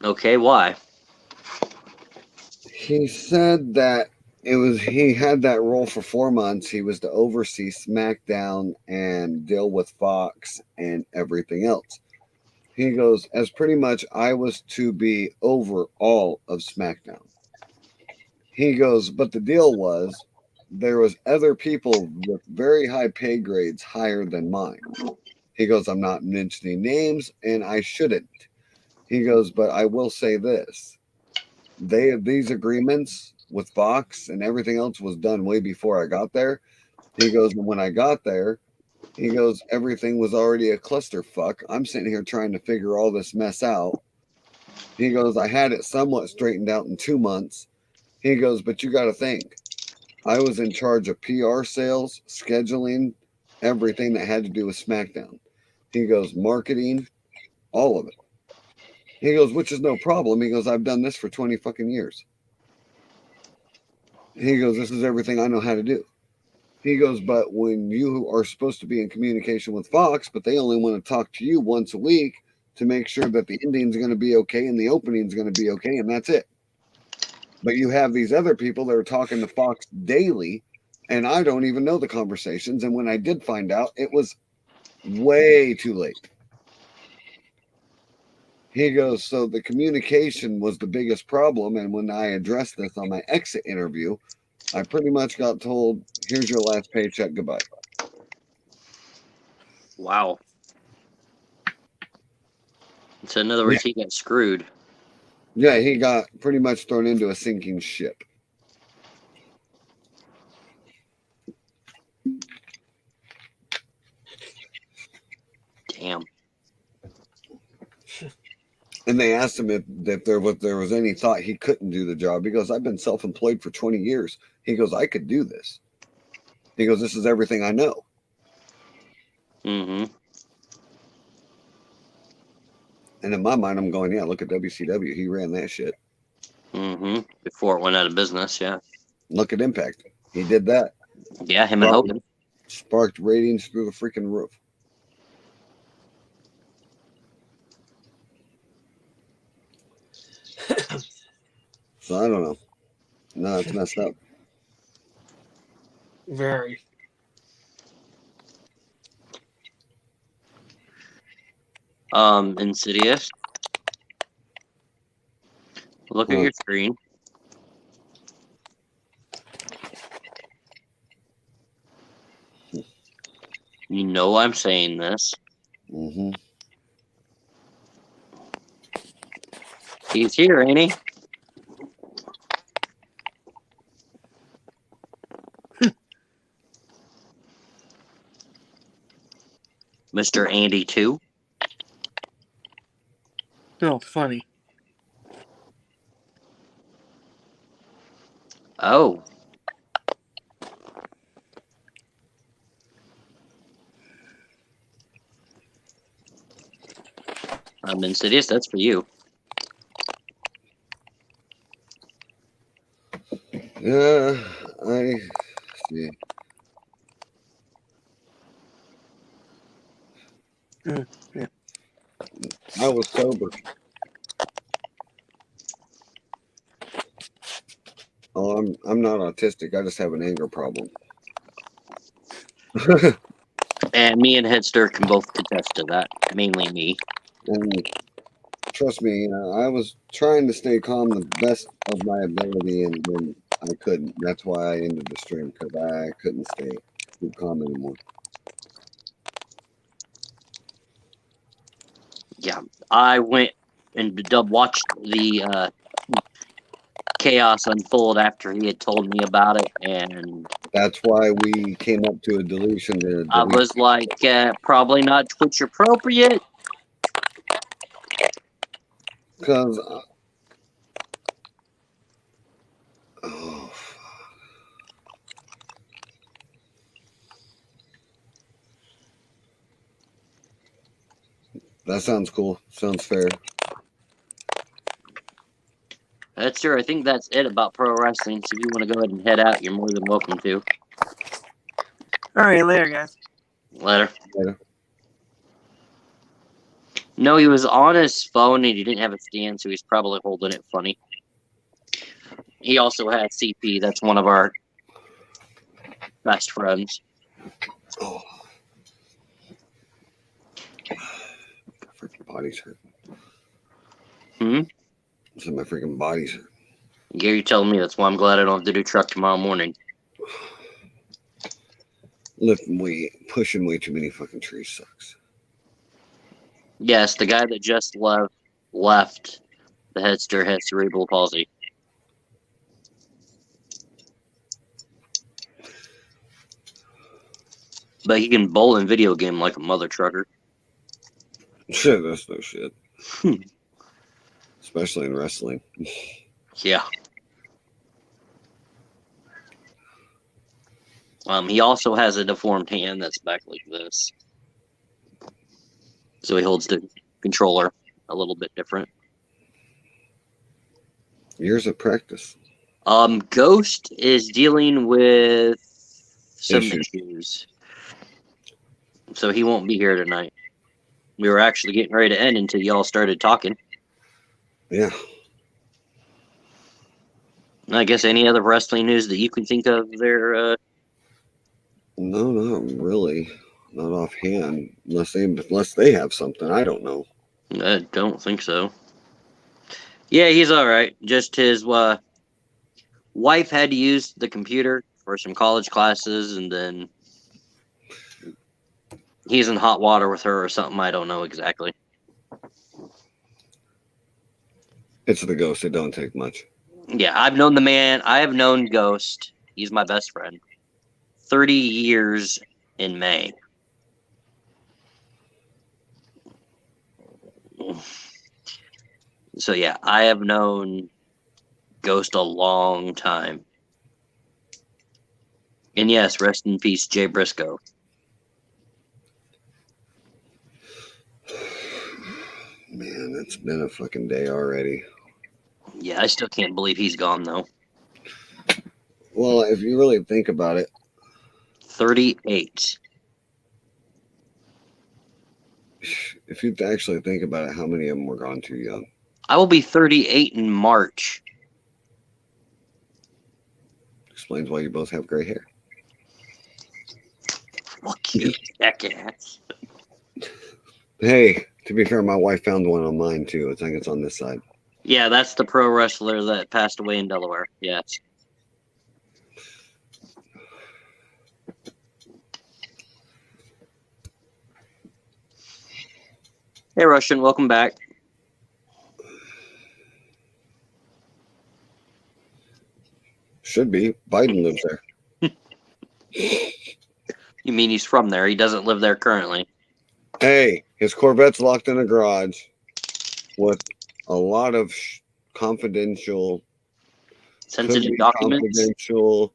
Okay, why? He said that he had that role for 4 months. He was to oversee SmackDown and deal with Fox and everything else. He goes, as pretty much I was to be over all of SmackDown. He goes, but the deal was there was other people with very high pay grades higher than mine. He goes, I'm not mentioning names and I shouldn't. He goes, but I will say this. These agreements with Fox and everything else was done way before I got there. He goes, and when I got there, he goes, everything was already a clusterfuck. I'm sitting here trying to figure all this mess out. He goes, I had it somewhat straightened out in 2 months. He goes, but you got to think, I was in charge of PR sales, scheduling, everything that had to do with SmackDown. He goes, marketing, all of it. He goes, which is no problem. He goes, I've done this for 20 fucking years. He goes, this is everything I know how to do. He goes, but when you are supposed to be in communication with Fox, but they only want to talk to you once a week to make sure that the ending's going to be okay and the opening's going to be okay, and that's it. But you have these other people that are talking to Fox daily, and I don't even know the conversations. And when I did find out, it was way too late. He goes, so the communication was the biggest problem. And when I addressed this on my exit interview, I pretty much got told, here's your last paycheck, goodbye. Wow. So in other words, he got screwed. Yeah, he got pretty much thrown into a sinking ship. Damn. And they asked him if there was any thought he couldn't do the job. He goes, I've been self-employed for 20 years. He goes, I could do this. He goes, this is everything I know. Mm-hmm. And in my mind, I'm going, yeah, look at WCW. He ran that shit. Mm-hmm. Before it went out of business, yeah. Look at Impact. He did that. Yeah, him and Hogan. Sparked ratings through the freaking roof. So I don't know. No, it's messed up. Very. Insidious. Look at your screen. You know I'm saying this. Mm-hmm. He's here, ain't he? Mr. Andy 2. No, funny. Oh. Insidious, that's for you. Yeah, I see. Yeah. I was sober. Oh, I'm not autistic. I just have an anger problem. And me and Headster can both contest to that. Mainly me. And trust me, I was trying to stay calm the best of my ability, and then I couldn't. That's why I ended the stream, because I couldn't stay too calm anymore. Yeah, I went and watched the chaos unfold after he had told me about it, and That's why we came up to a deletion. I was like, probably not Twitch appropriate. Because oh, that sounds cool. Sounds fair. That's sure. I think that's it about pro wrestling. So if you want to go ahead and head out, you're more than welcome to. All right, later, guys. Later. Later. No, he was on his phone and he didn't have a stand, so he's probably holding it funny. He also has CP. That's one of our best friends. Oh, freaking body's hurt. So my freaking body's hurt. Gary telling me that's why I'm glad I don't have to do truck tomorrow morning. Lifting weight, pushing way too many fucking trees sucks. Yes, the guy that just left the headster has cerebral palsy. But he can bowl in video game like a mother trucker. Shit, that's no shit. Especially in wrestling. Yeah. He also has a deformed hand that's back like this. So he holds the controller a little bit different. Years of practice. Ghost is dealing with some issues. So he won't be here tonight. We were actually getting ready to end until y'all started talking. Yeah. I guess any other wrestling news that you can think of there? No, not really. Not offhand. Unless they have something. I don't know. I don't think so. Yeah, he's all right. Just his wife had to use the computer for some college classes, and then he's in hot water with her or something. I don't know exactly. It's the Ghost. It don't take much. Yeah, I've known the man. I have known Ghost. He's my best friend. 30 years in May. So yeah, I have known Ghost a long time. And yes, rest in peace, Jay Briscoe. Man, it's been a fucking day already. Yeah, I still can't believe he's gone though. Well, if you really think about it, 38. if you actually think about it, how many of them were gone too young? I will be 38 in March. Explains why you both have gray hair. Fuck you, jackass. Hey, to be fair, my wife found one on mine too. I think it's on this side. Yeah, that's the pro wrestler that passed away in Delaware. Yes. Hey, Russian, welcome back. Should be. Biden lives there. You mean he's from there? He doesn't live there currently. Hey, his Corvette's locked in a garage with a lot of confidential, Sensitive documents. confidential,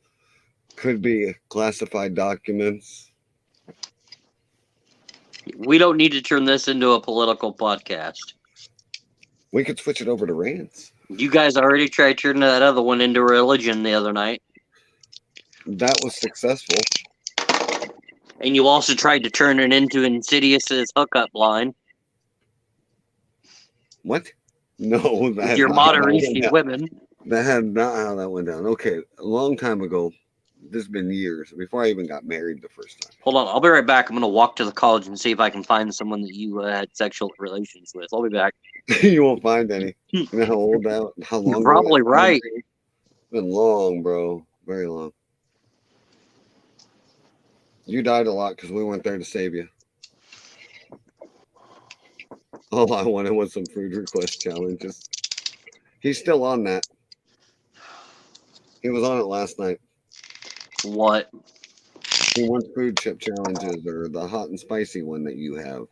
could be classified documents. We don't need to turn this into a political podcast. We could switch it over to rants. You guys already tried turning that other one into religion the other night. That was successful. And you also tried to turn it into Insidious's hookup line. What? No, With your Moderishi women. That had not how that went down. Okay, a long time ago. This has been years before I even got married the first time. Hold on, I'll be right back. I'm going to walk to the college and see if I can find someone that you had sexual relations with. I'll be back. You won't find any. You know how old that? How long? You're probably right. It's been long, bro. Very long. You died a lot because we weren't there to save you. All I wanted was some food request challenges. He's still on that. He was on it last night. What? He wants food chip challenges or the hot and spicy one that you have.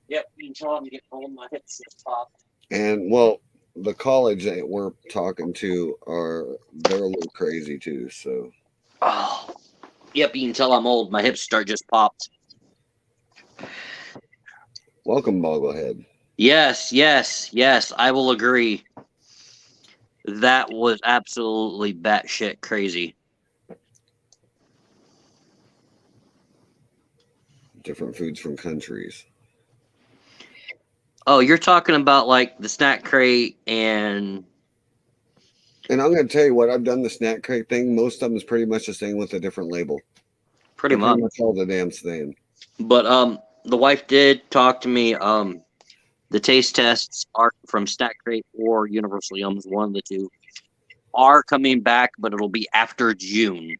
Yep, you can tell him to get home. My hips just popped. And well, the college that we're talking to they're a little crazy too. So. Oh. Yep, you can tell I'm old. My hips start just popped. Welcome, Bogglehead. Yes, I will agree. That was absolutely batshit crazy. Different foods from countries. Oh, you're talking about like the snack crate and I'm going to tell you what, I've done the snack crate thing. Most of them is pretty much the same with a different label. pretty much all the damn same. But the wife did talk to me. The taste tests are from Snack Crate or Universal Yums, one of the two, are coming back, but it'll be after June.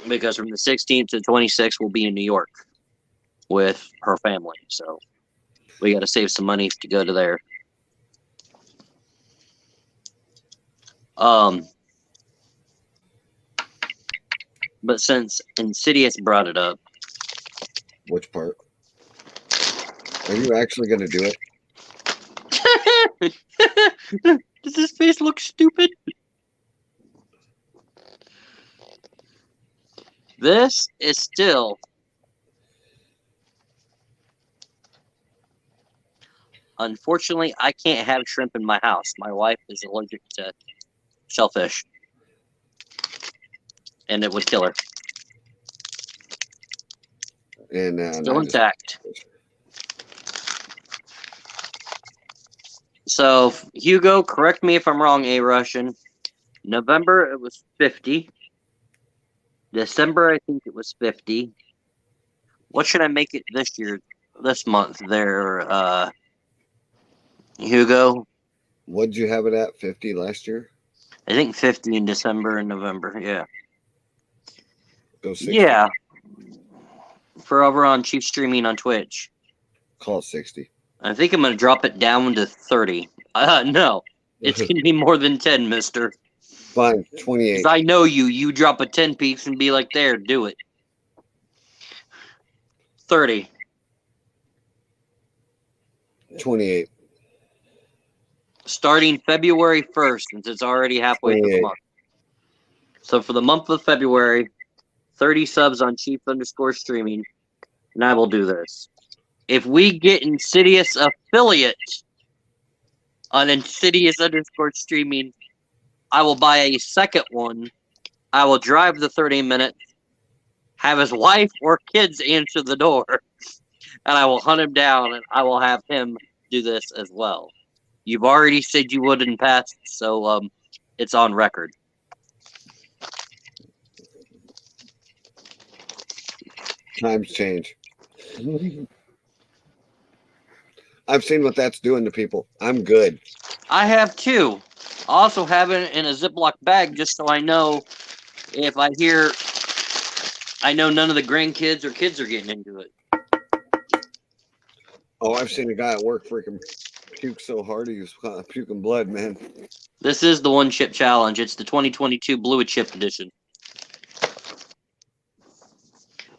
Because from the 16th to the 26th, we'll be in New York with her family. So we got to save some money to go to there. But since Insidious brought it up. Which part? Are you actually going to do it? Does his face look stupid? This is still unfortunately, I can't have shrimp in my house. My wife is allergic to shellfish. And it would kill her. And still intact. So, Hugo, correct me if I'm wrong, Russian. November, it was 50. December, I think it was 50. What should I make it this month there, Hugo? What'd you have it at, 50 last year? I think 50 in December and November, yeah. Go 60. Yeah. For over on Chief Streaming on Twitch. Call it 60. I think I'm going to drop it down to 30. No, it's going to be more than 10, mister. Fine, 28. I know you. You drop a 10 piece and be like, there, do it. 30? 28. Starting February 1st, since it's already halfway through the 28. month. So for the month of February, 30 subs on Chief_streaming, and I will do this. If we get Insidious affiliate on Insidious_streaming, I will buy a second one. I will drive the 30 minutes, have his wife or kids answer the door, and I will hunt him down, and I will have him do this as well. You've already said you would in the past, so it's on record. Times change. I've seen what that's doing to people. I'm good. I have too. I also have it in a Ziploc bag just so I know if I hear, I know none of the grandkids or kids are getting into it. Oh, I've seen a guy at work freaking puke so hard he was puking blood, man. This is the one chip challenge. It's the 2022 Blue Chip edition.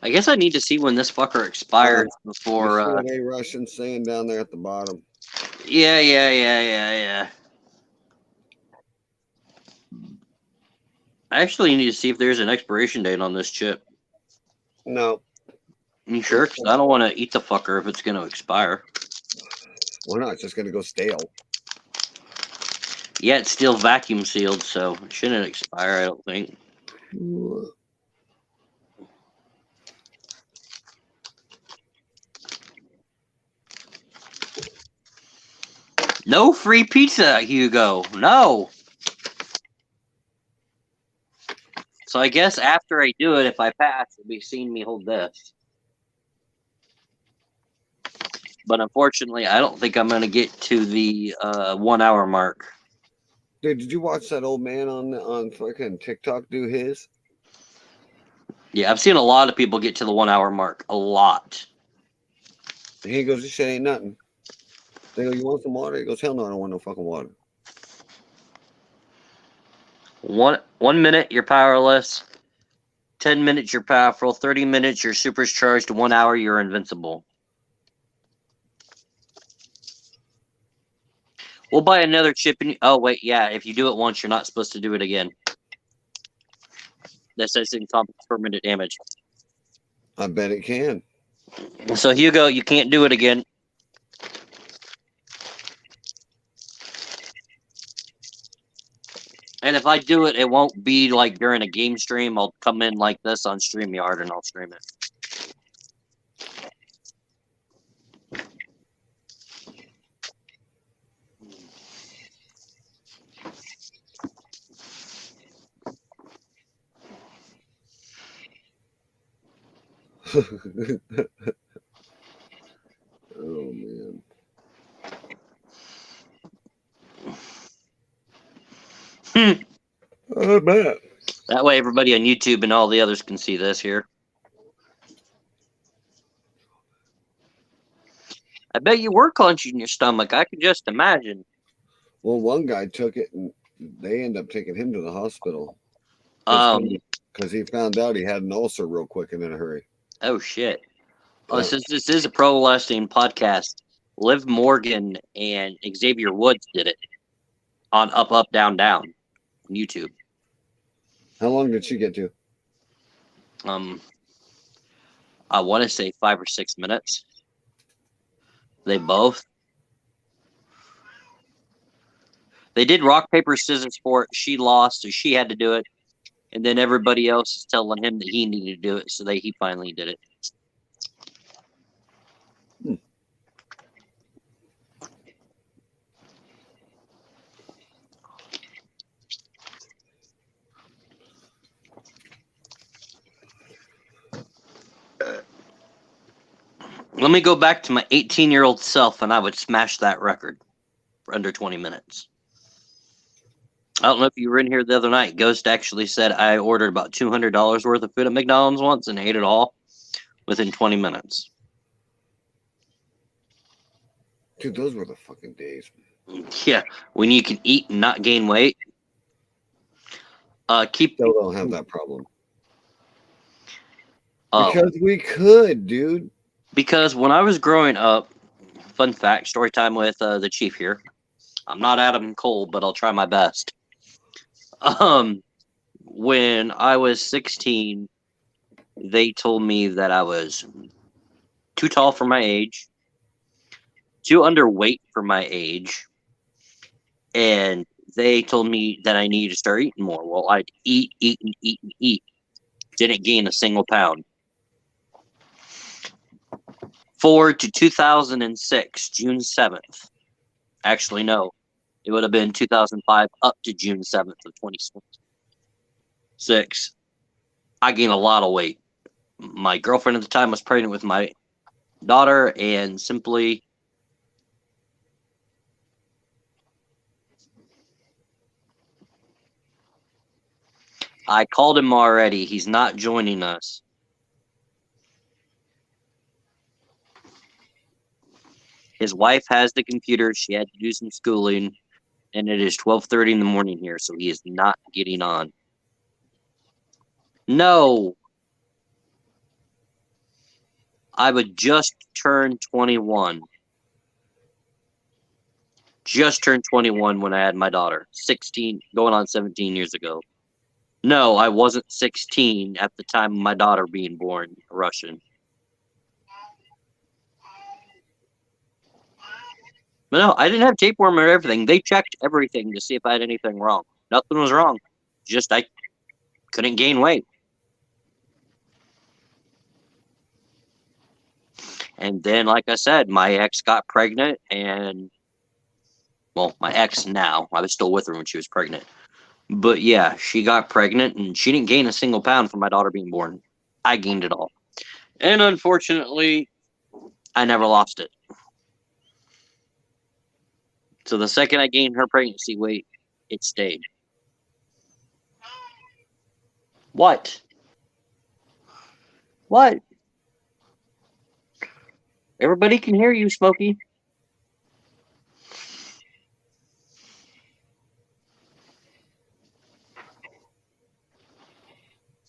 I guess I need to see when this fucker expires before. You see what A Russian saying down there at the bottom? Yeah. I actually need to see if there's an expiration date on this chip. No. You sure? Because I don't want to eat the fucker if it's going to expire. We're not just going to go stale. Yeah, it's still vacuum sealed, so it shouldn't expire, I don't think. No free pizza, Hugo. No. So I guess after I do it, if I pass, you'll be seeing me hold this. But unfortunately, I don't think I'm going to get to the 1 hour mark. Dude, did you watch that old man on fucking TikTok do his? Yeah, I've seen a lot of people get to the 1 hour mark. A lot. He goes, this shit ain't nothing. They go, you want some water? He goes, hell no, I don't want no fucking water. 1 minute, you're powerless. 10 minutes, you're powerful. 30 minutes, you're supercharged. 1 hour, you're invincible. We'll buy another chip. Oh, wait, yeah. If you do it once, you're not supposed to do it again. That says incompetent permanent damage. I bet it can. So, Hugo, you can't do it again. And if I do it, it won't be like during a game stream. I'll come in like this on StreamYard and I'll stream it. Oh, man. I bet. That way everybody on YouTube and all the others can see this here. I bet you were clenching your stomach. I can just imagine. Well, one guy took it and they ended up taking him to the hospital. Because he found out he had an ulcer real quick and in a hurry. Oh, shit. Yeah. Since this is a pro wrestling podcast, Liv Morgan and Xavier Woods did it on Up, Up, Down, Down on YouTube. How long did she get to? I want to say 5 or 6 minutes. They both. They did rock, paper, scissors for it. She lost, so she had to do it. And then everybody else is telling him that he needed to do it, so he finally did it. Let me go back to my 18-year-old self, and I would smash that record for under 20 minutes. I don't know if you were in here the other night. Ghost actually said I ordered about $200 worth of food at McDonald's once and ate it all within 20 minutes. Dude, those were the fucking days. Yeah, when you can eat and not gain weight. Still don't have that problem. Because we could, dude. Because when I was growing up, fun fact, story time with the chief here. I'm not Adam Cole, but I'll try my best. When I was 16, they told me that I was too tall for my age, too underweight for my age, and they told me that I needed to start eating more. Well, I'd eat, eat, and eat, and eat. Didn't gain a single pound. Forward to 2006, June 7th. Actually, no. It would have been 2005 up to June 7th of 2006. I gained a lot of weight. My girlfriend at the time was pregnant with my daughter, and simply I called him already. He's not joining us. His wife has the computer. She had to do some schooling, and it is 12:30 in the morning here, so he is not getting on. No. I would just turn 21. Just turned 21 when I had my daughter. 16, going on 17 years ago. No, I wasn't 16 at the time of my daughter being born, Russian. But no, I didn't have tapeworm or everything. They checked everything to see if I had anything wrong. Nothing was wrong. Just I couldn't gain weight. And then, like I said, my ex got pregnant, and well, my ex now. I was still with her when she was pregnant. But yeah, she got pregnant, and she didn't gain a single pound from my daughter being born. I gained it all. And unfortunately, I never lost it. So the second I gained her pregnancy weight, it stayed. What? What? Everybody can hear you, Smokey.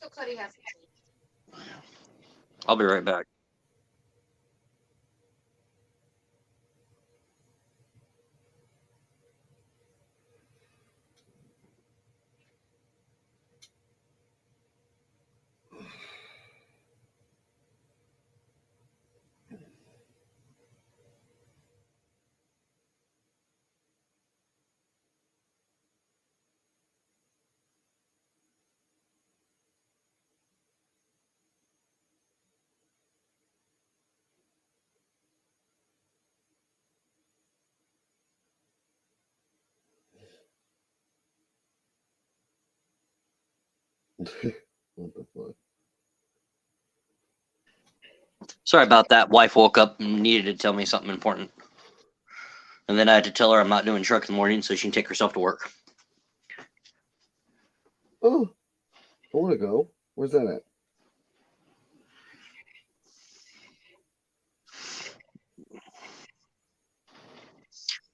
So Cuddy has. I'll be right back. What the fuck? Sorry about that. Wife woke up and needed to tell me something important. And then I had to tell her I'm not doing truck in the morning so she can take herself to work. Oh, I want to go. Where's that at?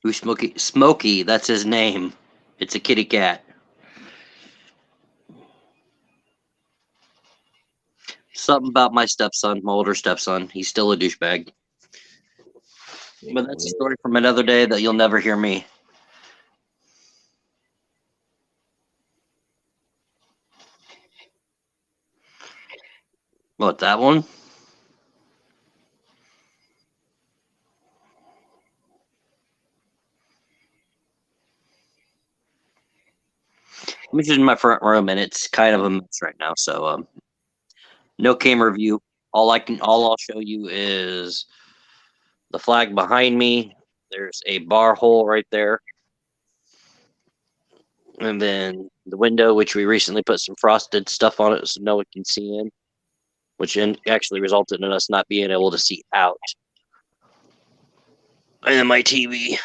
Who's Smokey? Smokey, that's his name. It's a kitty cat. Something about my stepson, my older stepson. He's still a douchebag. But that's a story from another day that you'll never hear me. What, that one? I'm just in my front room, and it's kind of a mess right now. So, no camera view. All I'll show you is the flag behind me. There's a bar hole right there, and then the window, which we recently put some frosted stuff on it so no one can see in, which actually resulted in us not being able to see out. And then my TV.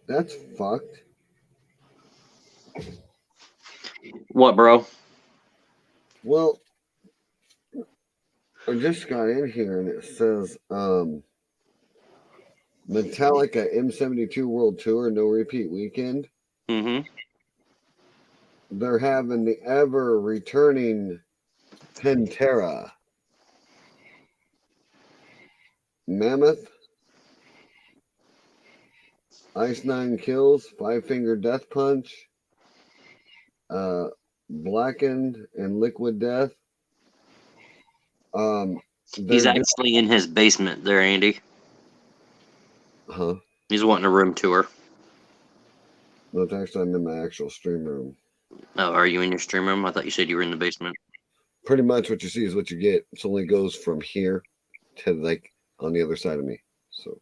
That's fucked. What, bro? Well, I just got in here and it says Metallica M72 World Tour No Repeat Weekend. Mm-hmm. They're having the ever returning Pantera, Mammoth, Ice Nine Kills, Five Finger Death Punch, Blackened, and Liquid Death. He's actually in his basement there, Andy. Huh? He's wanting a room tour. No, actually, I'm in my actual stream room. Oh, are you in your stream room? I thought you said you were in the basement. Pretty much what you see is what you get. It only goes from here to like on the other side of me. So,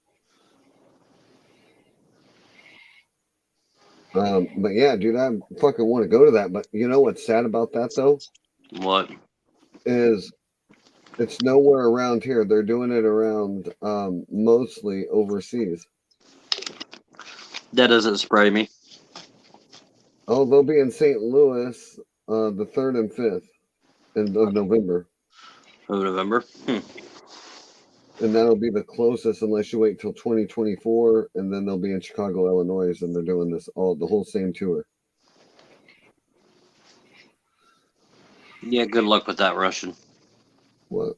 but yeah, dude, I fucking want to go to that. But you know what's sad about that though? What? Is it's nowhere around here. They're doing it around mostly overseas. That doesn't surprise me. Oh, they'll be in St. Louis the 3rd and 5th of November. Of November? And that'll be the closest unless you wait till 2024, and then they'll be in Chicago, Illinois, and they're doing this the whole same tour. Yeah, good luck with that, Russian. What?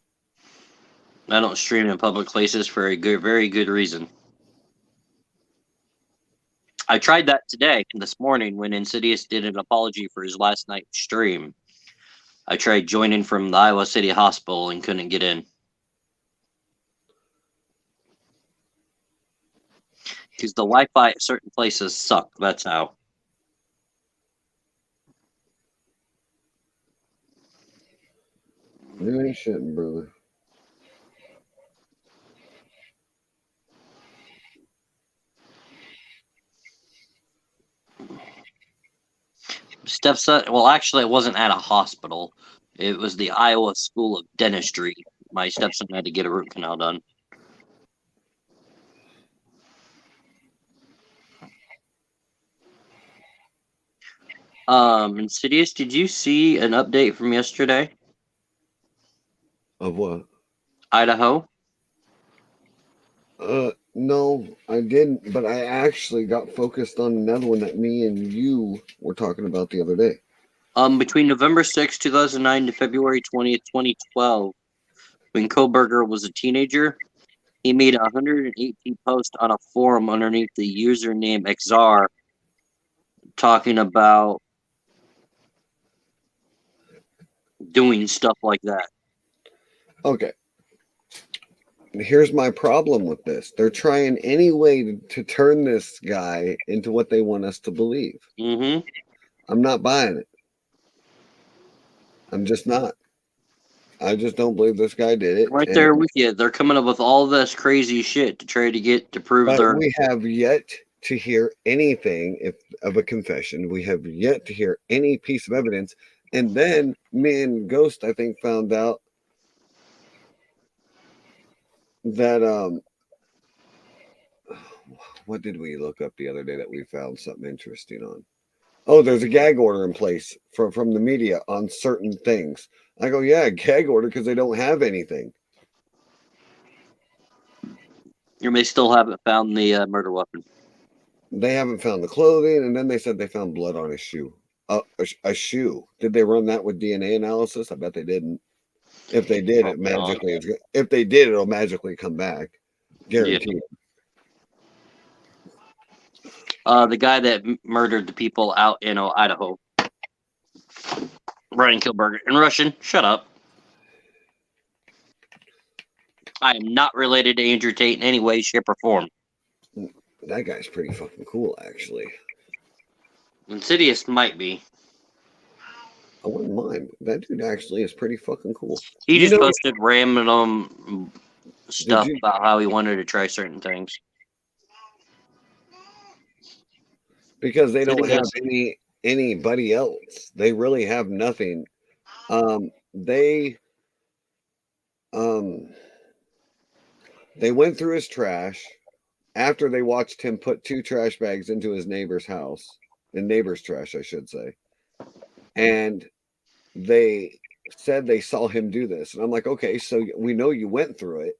I don't stream in public places for a very good reason. I tried that today, this morning, when Insidious did an apology for his last night's stream. I tried joining from the Iowa City Hospital and couldn't get in. Because the Wi-Fi at certain places suck, that's how. You ain't shitting, brother. Stepson, well, actually, it wasn't at a hospital. It was the Iowa School of Dentistry. My stepson had to get a root canal done. Insidious, did you see an update from yesterday? Of what? Idaho? No, I didn't, but I actually got focused on another one that me and you were talking about the other day. Between November 6, 2009 to February 20th, 2012, when Koberger was a teenager, he made 118 posts on a forum underneath the username XR talking about doing stuff like that. Okay. Here's my problem with this. They're trying any way to turn this guy into what they want us to believe. Mm-hmm. I'm not buying it. I'm just not. I just don't believe this guy did it. Right there with you. They're coming up with all this crazy shit to try to get to prove But their... we have yet to hear anything of a confession. We have yet to hear any piece of evidence. And then me and Ghost, I think, found out that what did we look up the other day that we found something interesting on? Oh, there's a gag order in place from the media on certain things. I go, yeah, gag order because they don't have anything. You may still haven't found the murder weapon. They haven't found the clothing, and then they said they found blood on his shoe. A shoe. Did they run that with DNA analysis? I bet they didn't. If they did, it magically. If they did, it'll magically come back, guaranteed. Yeah. The guy that murdered the people out in Idaho, Brian Kilberger, in Russian. Shut up. I am not related to Andrew Tate in any way, shape, or form. That guy's pretty fucking cool, actually. Insidious might be. I wouldn't mind. That dude actually is pretty fucking cool. He just posted random stuff about how he wanted to try certain things. Because they don't have anybody else. They really have nothing. They went through his trash after they watched him put 2 trash bags into his neighbor's house, in neighbor's trash, I should say. And they said they saw him do this. And I'm like, okay, so we know you went through it,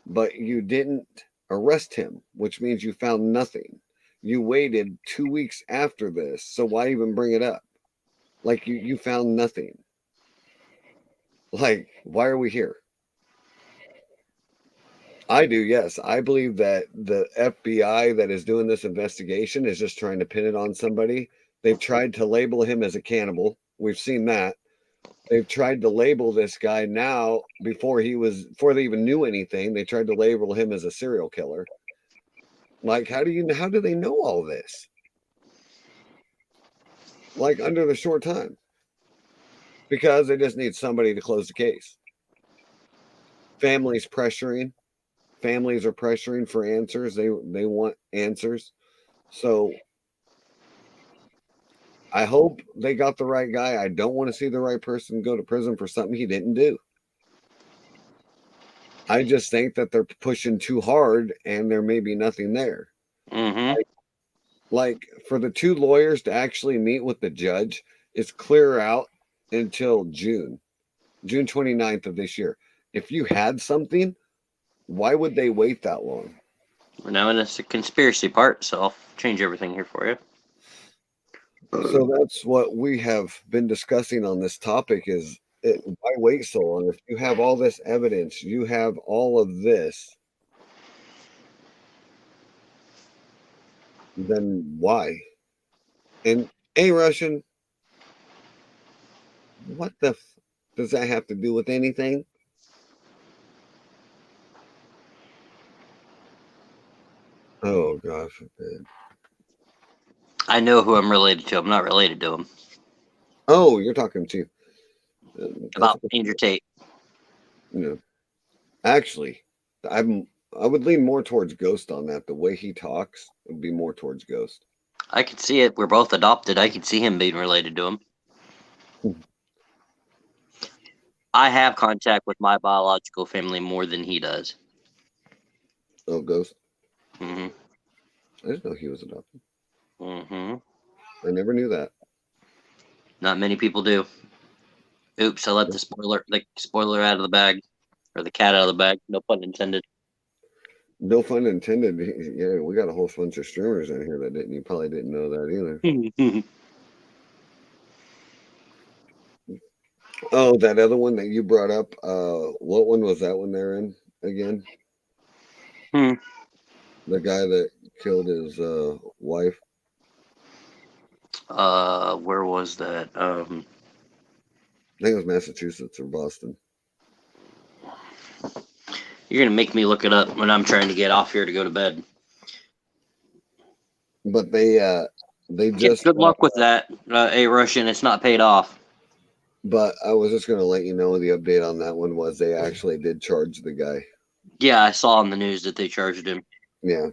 but you didn't arrest him, which means you found nothing. You waited 2 weeks after this, so why even bring it up? Like you found nothing. Like, why are we here? I do, yes. I believe that the FBI that is doing this investigation is just trying to pin it on somebody. They've tried to label him as a cannibal. We've seen that. They've tried to label this guy now before they even knew anything. They tried to label him as a serial killer. Like, how do they know all this? Like, under the short time. Because they just need somebody to close the case. Families are pressuring for answers. They want answers. So I hope they got the right guy. I don't want to see the right person go to prison for something he didn't do. I just think that they're pushing too hard and there may be nothing there. Mm-hmm. Like for the two lawyers to actually meet with the judge, it's clear out until June 29th of this year. If you had something, why would they wait that long? We're now in the conspiracy part, so I'll change everything here for you. So that's what we have been discussing on this topic is why wait so long? If you have all this evidence, you have all of this, then why? And Russian, what the does that have to do with anything? Oh, God forbid. I know who I'm related to. I'm not related to him. Oh, you're talking to About Andrew Tate. No. Actually, I would lean more towards Ghost on that. The way he talks would be more towards Ghost. I could see it. We're both adopted. I could see him being related to him. I have contact with my biological family more than he does. Oh, Ghost? Mm-hmm. I didn't know he was adopted. Mm-hmm. I never knew that. Not many people do. Oops, I let the spoiler out of the bag. Or the cat out of the bag. No pun intended. No pun intended. Yeah, we got a whole bunch of streamers in here that didn't. You probably didn't know that either. Oh, that other one that you brought up. What one was that one they're in again? The guy that killed his wife. Where was that? I think it was Massachusetts or Boston. You're gonna make me look it up when I'm trying to get off here to go to bed. But they just good luck with that, A Russian. It's not paid off. But I was just going to let you know the update on that one was they actually did charge the guy. Yeah, I saw on the news that they charged him. Yeah.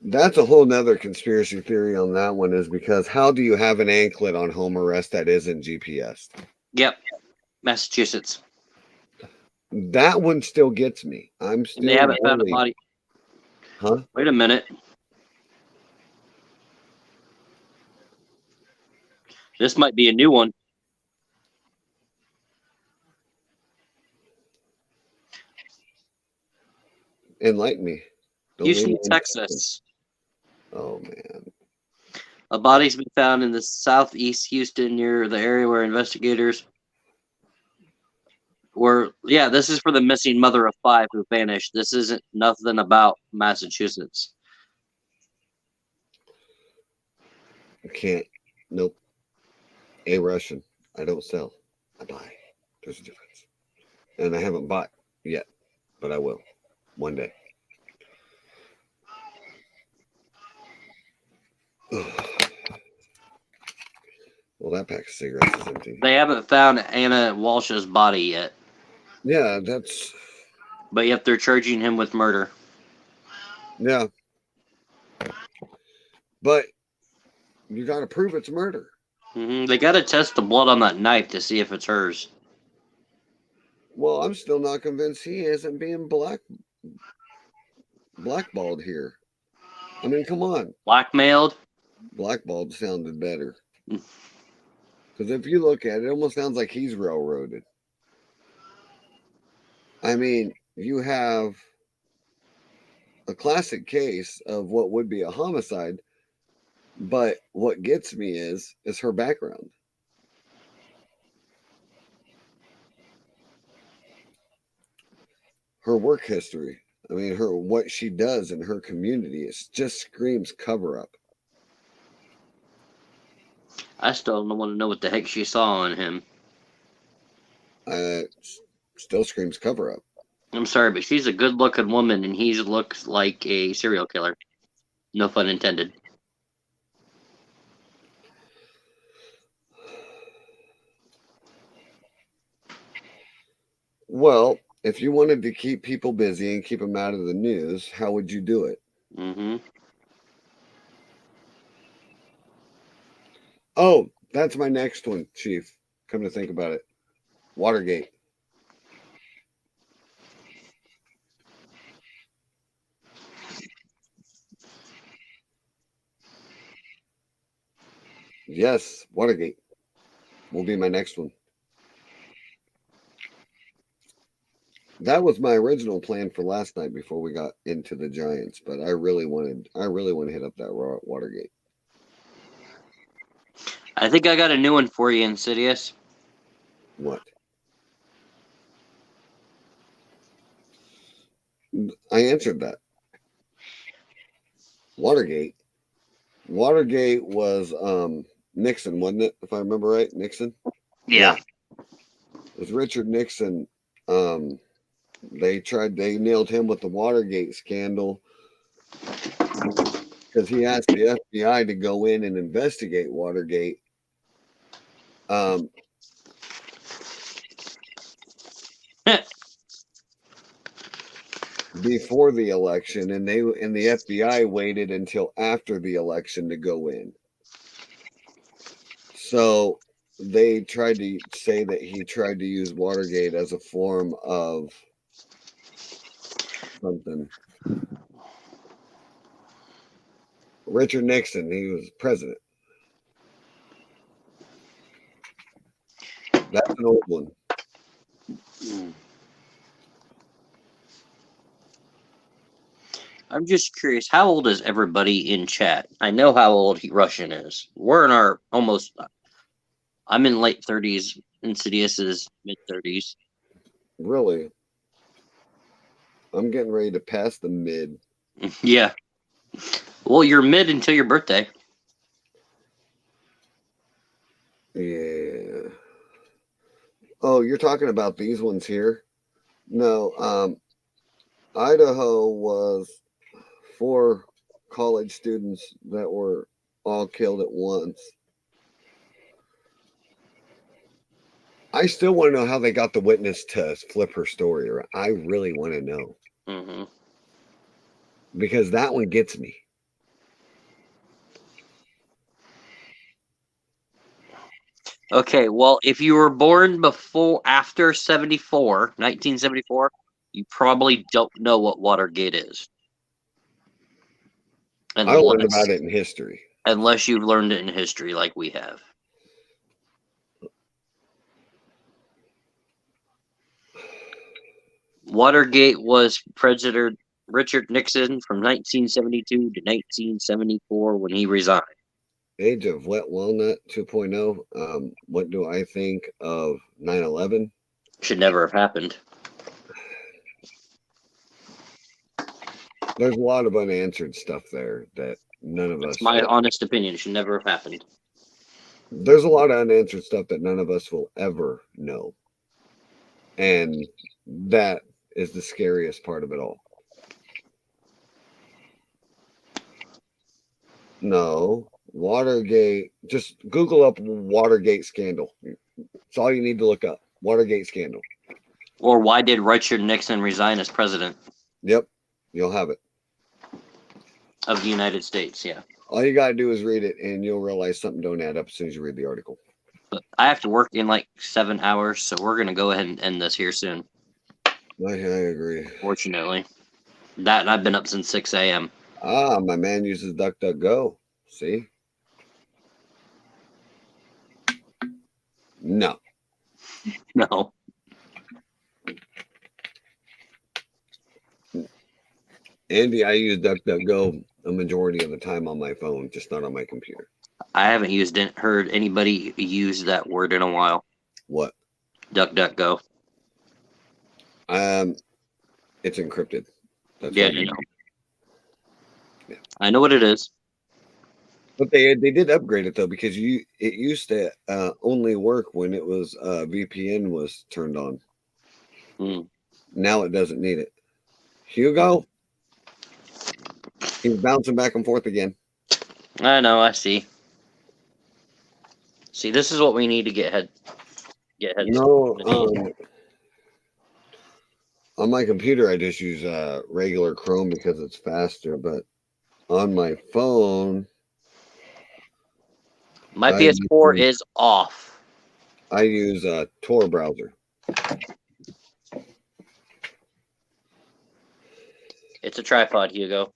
That's a whole nother conspiracy theory on that one is because how do you have an anklet on home arrest that isn't GPS? Yep. Massachusetts. That one still gets me. I'm still. They haven't found a body. Huh? Wait a minute. This might be a new one. Enlighten me. Houston, Texas. Oh, man. A body's been found in the southeast Houston near the area where investigators were. Yeah, this is for the missing mother of 5 who vanished. This isn't nothing about Massachusetts. I can't. Nope. A Russian. I don't sell. I buy. There's a difference. And I haven't bought yet, but I will one day. Well, that pack of cigarettes is empty. They haven't found Anna Walsh's body yet. Yeah, that's. But yet they're charging him with murder. Yeah. But you got to prove it's murder. Mm-hmm. They got to test the blood on that knife to see if it's hers. Well, I'm still not convinced he isn't being blackballed here. I mean, come on. Blackmailed? Blackballed sounded better. Because if you look at it, it almost sounds like he's railroaded. I mean, you have a classic case of what would be a homicide, but what gets me is her background. her work history. I mean, what she does in her community, it just screams cover up. I still don't want to know what the heck she saw on him. Still screams cover up. I'm sorry, but she's a good-looking woman, and he looks like a serial killer. No fun intended. Well, if you wanted to keep people busy and keep them out of the news, how would you do it? Mm-hmm. Oh, that's my next one, Chief. Come to think about it. Watergate. Yes, Watergate will be my next one. That was my original plan for last night before we got into the Giants, but I really want to hit up that Watergate. I think I got a new one for you, Insidious. What? I answered that. Watergate. Watergate was Nixon, wasn't it? If I remember right, Nixon. Yeah. It was Richard Nixon. They nailed him with the Watergate scandal because he asked the FBI to go in and investigate Watergate. Before the election, and the FBI waited until after the election to go in. So they tried to say that he tried to use Watergate as a form of something. Richard Nixon, he was president. That's an old one. I'm just curious, how old is everybody in chat? I know how old Russian is. We're in our almost. I'm in late 30s. Insidious is mid 30s. Really? I'm getting ready to pass the mid. Yeah. Well, you're mid until your birthday. Yeah. Oh, you're talking about these ones here? No, Idaho was 4 college students that were all killed at once. I still want to know how they got the witness to flip her story around. I really want to know. Mm-hmm. Because that one gets me. Okay, well, if you were born after 1974, you probably don't know what Watergate is. I learned about it in history. Unless you've learned it in history like we have. Watergate was President Richard Nixon from 1972 to 1974 when he resigned. Age of Wet Walnut 2.0. What do I think of 9/11? Should never have happened. There's a lot of unanswered stuff there that none of us. My honest opinion, should never have happened. There's a lot of unanswered stuff that none of us will ever know. And that is the scariest part of it all. No, Watergate. Just Google up Watergate scandal. It's all you need to look up. Watergate scandal. Or why did Richard Nixon resign as president? Yep, you'll have it. Of the United States, yeah. All you gotta do is read it, and you'll realize something don't add up as soon as you read the article. But I have to work in like 7 hours, so we're gonna go ahead and end this here soon. I agree. Fortunately, that and I've been up since 6 a.m. Ah, my man uses DuckDuckGo. See? No. No. Andy, I use DuckDuckGo a majority of the time on my phone, just not on my computer. I haven't heard anybody use that word in a while. What? DuckDuckGo. It's encrypted. That's Yeah, what I you know. Yeah. I know what it is. But they did upgrade it though, because it used to only work when it was VPN was turned on. Hmm. Now it doesn't need it. Hugo, he's bouncing back and forth again. I know. I see. See, this is what we need to get head. No, on my computer I just use regular Chrome because it's faster. But on my phone, My I PS4 use, is off. I use a Tor browser. It's a tripod, Hugo.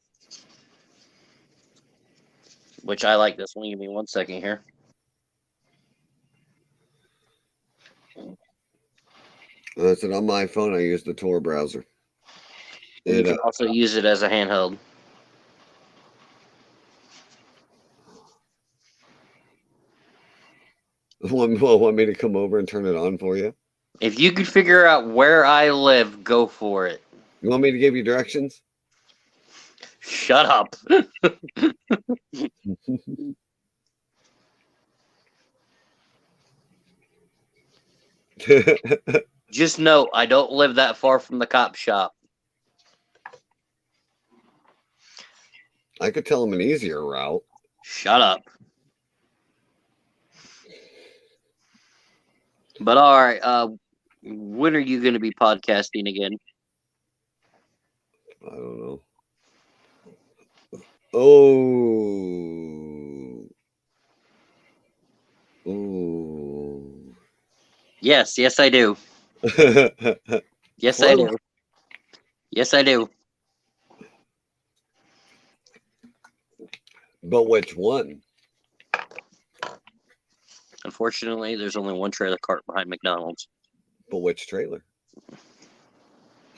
Which I like this one. Give me 1 second here. I said on my phone I use the Tor browser. You can also use it as a handheld. Want me to come over and turn it on for you? If you could figure out where I live, go for it. You want me to give you directions? Shut up. Just know I don't live that far from the cop shop. I could tell him an easier route. Shut up. But all right, when are you going to be podcasting again? I don't know. Oh. Ooh. Yes, I do. Yes, I Close. do. Yes, I do. But which one? Unfortunately, there's only one trailer cart behind McDonald's. But which trailer?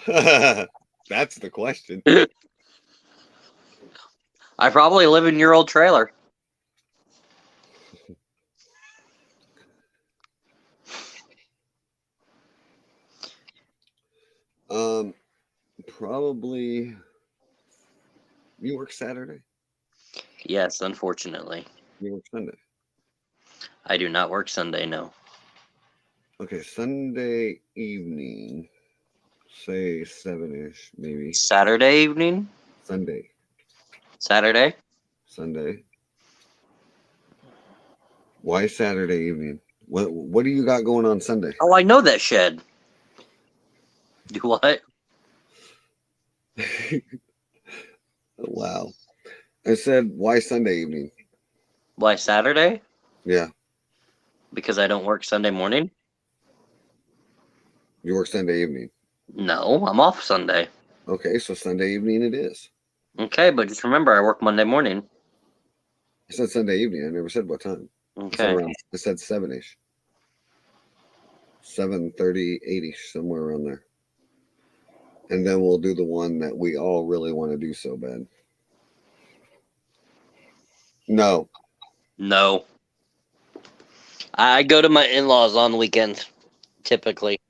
That's the question. I probably live in your old trailer. Probably. You work Saturday? Yes, unfortunately. You work Sunday? I do not work Sunday, no. Okay, Sunday evening. Say 7-ish, maybe. Saturday evening? Sunday. Saturday? Sunday. Why Saturday evening? What do you got going on Sunday? Oh, I know that shed. Do what? Wow. I said, why Sunday evening? Why Saturday? Yeah. Because I don't work Sunday morning? You work Sunday evening. No, I'm off Sunday. Okay, so Sunday evening it is. Okay, but just remember I work Monday morning. I said Sunday evening. I never said what time. Okay. I said 7-ish. 7:30, 8-ish, somewhere around there. And then we'll do the one that we all really want to do so bad. No. No. I go to my in-laws on weekends, typically.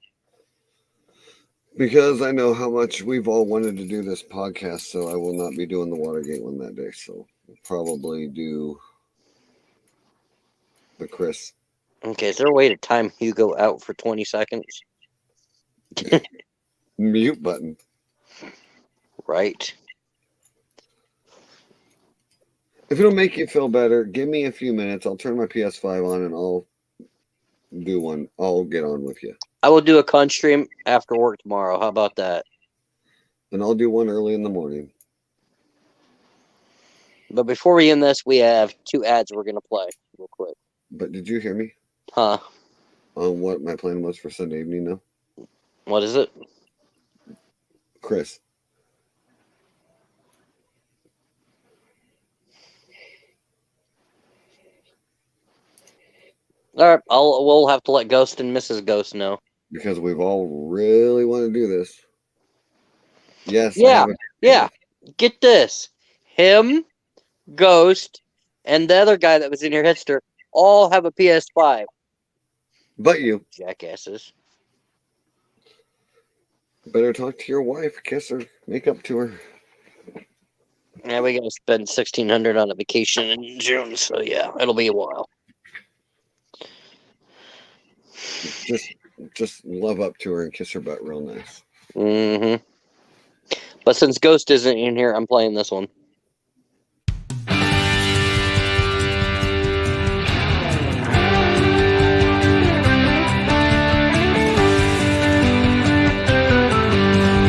Because I know how much we've all wanted to do this podcast, so I will not be doing the Watergate one that day. So we'll probably do the Chris. Okay, is there a way to time Hugo out for 20 seconds? Mute button. Right. If it'll make you feel better, give me a few minutes. I'll turn my PS5 on and I'll do one. I'll get on with you. I will do a con stream after work tomorrow. How about that? And I'll do one early in the morning. But before we end this, we have 2 ads we're going to play real quick. But did you hear me Huh? on what my plan was for Sunday evening now? What is it? Chris. All right, we'll have to let Ghost and Mrs. Ghost know. Because we've all really want to do this. Yes. Yeah. Get this. Him, Ghost, and the other guy that was in here, Hitster, all have a PS5. But you. Jackasses. Better talk to your wife, kiss her, make up to her. Yeah, we gotta spend $1,600 on a vacation in June, so yeah, it'll be a while. Just love up to her and kiss her butt real nice. Mm-hmm. But since Ghost isn't in here, I'm playing this one.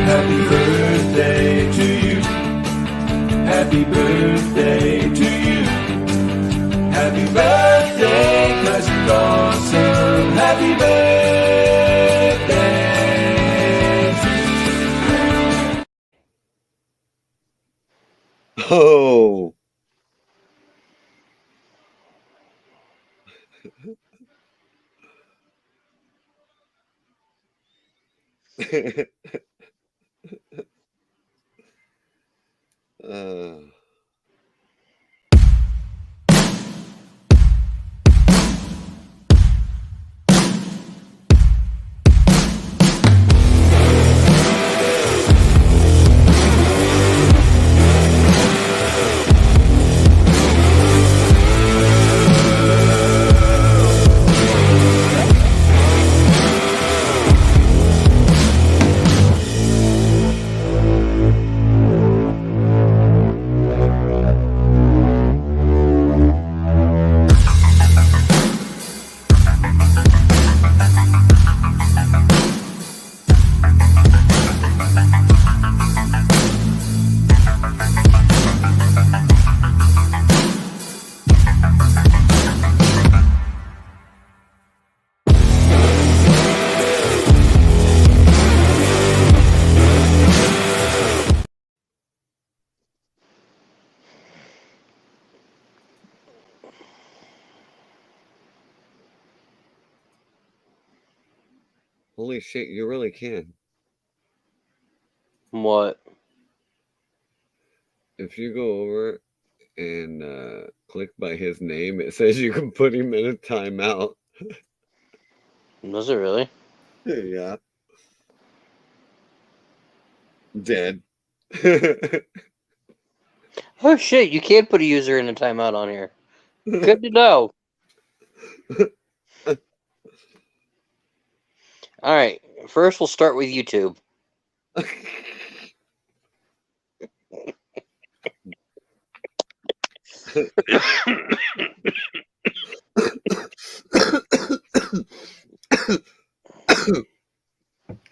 Happy birthday to you. Happy birthday to you. Happy birthday, 'cause you're awesome. Happy birthday to you. Oh. uh. Holy shit, you really can. What? If you go over and click by his name, it says you can put him in a timeout. Was it really? Yeah. Dead. Oh shit, you can put a user in a timeout on here. Good to know. Alright, first we'll start with YouTube.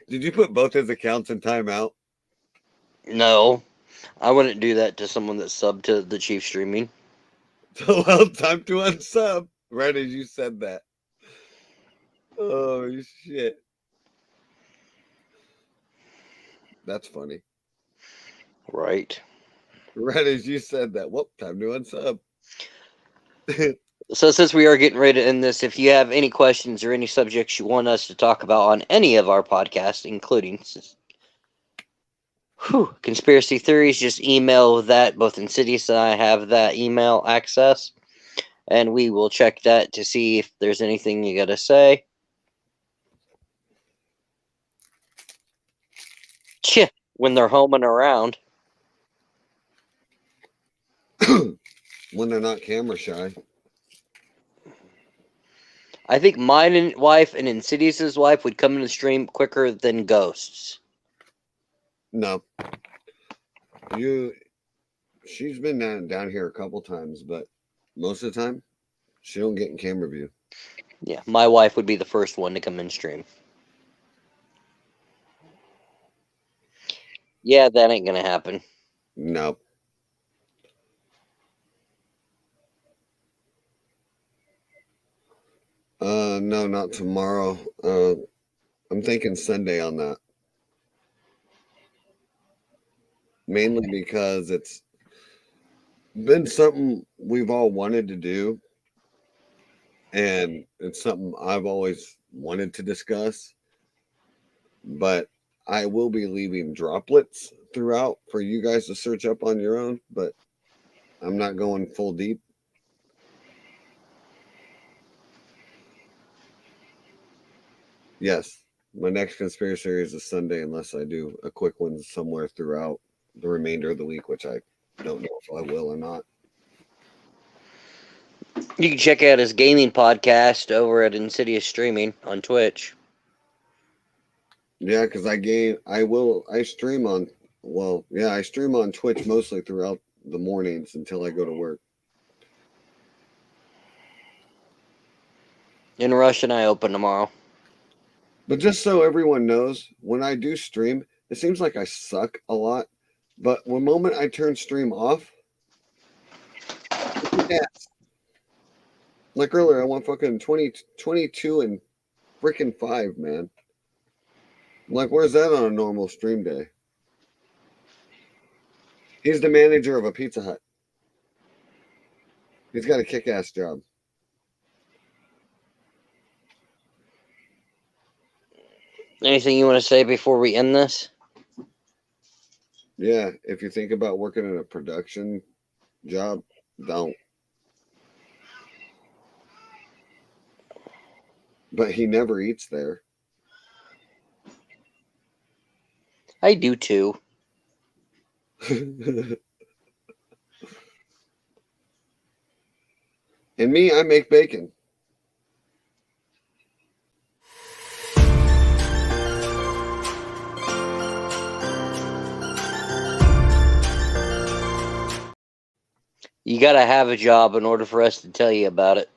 Did you put both his accounts in timeout? No, I wouldn't do that to someone that's subbed to the Chief Streaming. So well, time to unsub. Right as you said that. Oh shit. That's funny. Right. Right as you said that. Whoop, time to unsub. So since we are getting ready to end this, if you have any questions or any subjects you want us to talk about on any of our podcasts, including conspiracy theories, just email that. Both Insidious and I have that email access, and we will check that to see if there's anything you got to say. When they're home and around. When they're not camera shy. I think my wife and Insidious's wife would come in the stream quicker than Ghost's. No. She's been down here a couple times, but most of the time, she don't get in camera view. Yeah, my wife would be the first one to come in stream. Yeah, that ain't gonna happen. No. No, not tomorrow. I'm thinking Sunday on that. Mainly because it's been something we've all wanted to do. And it's something I've always wanted to discuss. But I will be leaving droplets throughout for you guys to search up on your own. But I'm not going full deep. Yes. My next conspiracy series is Sunday, unless I do a quick one somewhere throughout the remainder of the week, which I don't know if I will or not. You can check out his gaming podcast over at Insidious Streaming on Twitch. Yeah, because I stream on, I stream on Twitch mostly throughout the mornings until I go to work. And Rush and I open tomorrow. But just so everyone knows, when I do stream, it seems like I suck a lot. But the moment I turn stream off, yes. Like earlier, I won fucking 22 and freaking 5, man. I'm like, where's that on a normal stream day? He's the manager of a Pizza Hut. He's got a kick-ass job. Anything you want to say before we end this? Yeah, if you think about working in a production job, don't. But he never eats there. I do too. And me, I make bacon. You gotta have a job in order for us to tell you about it.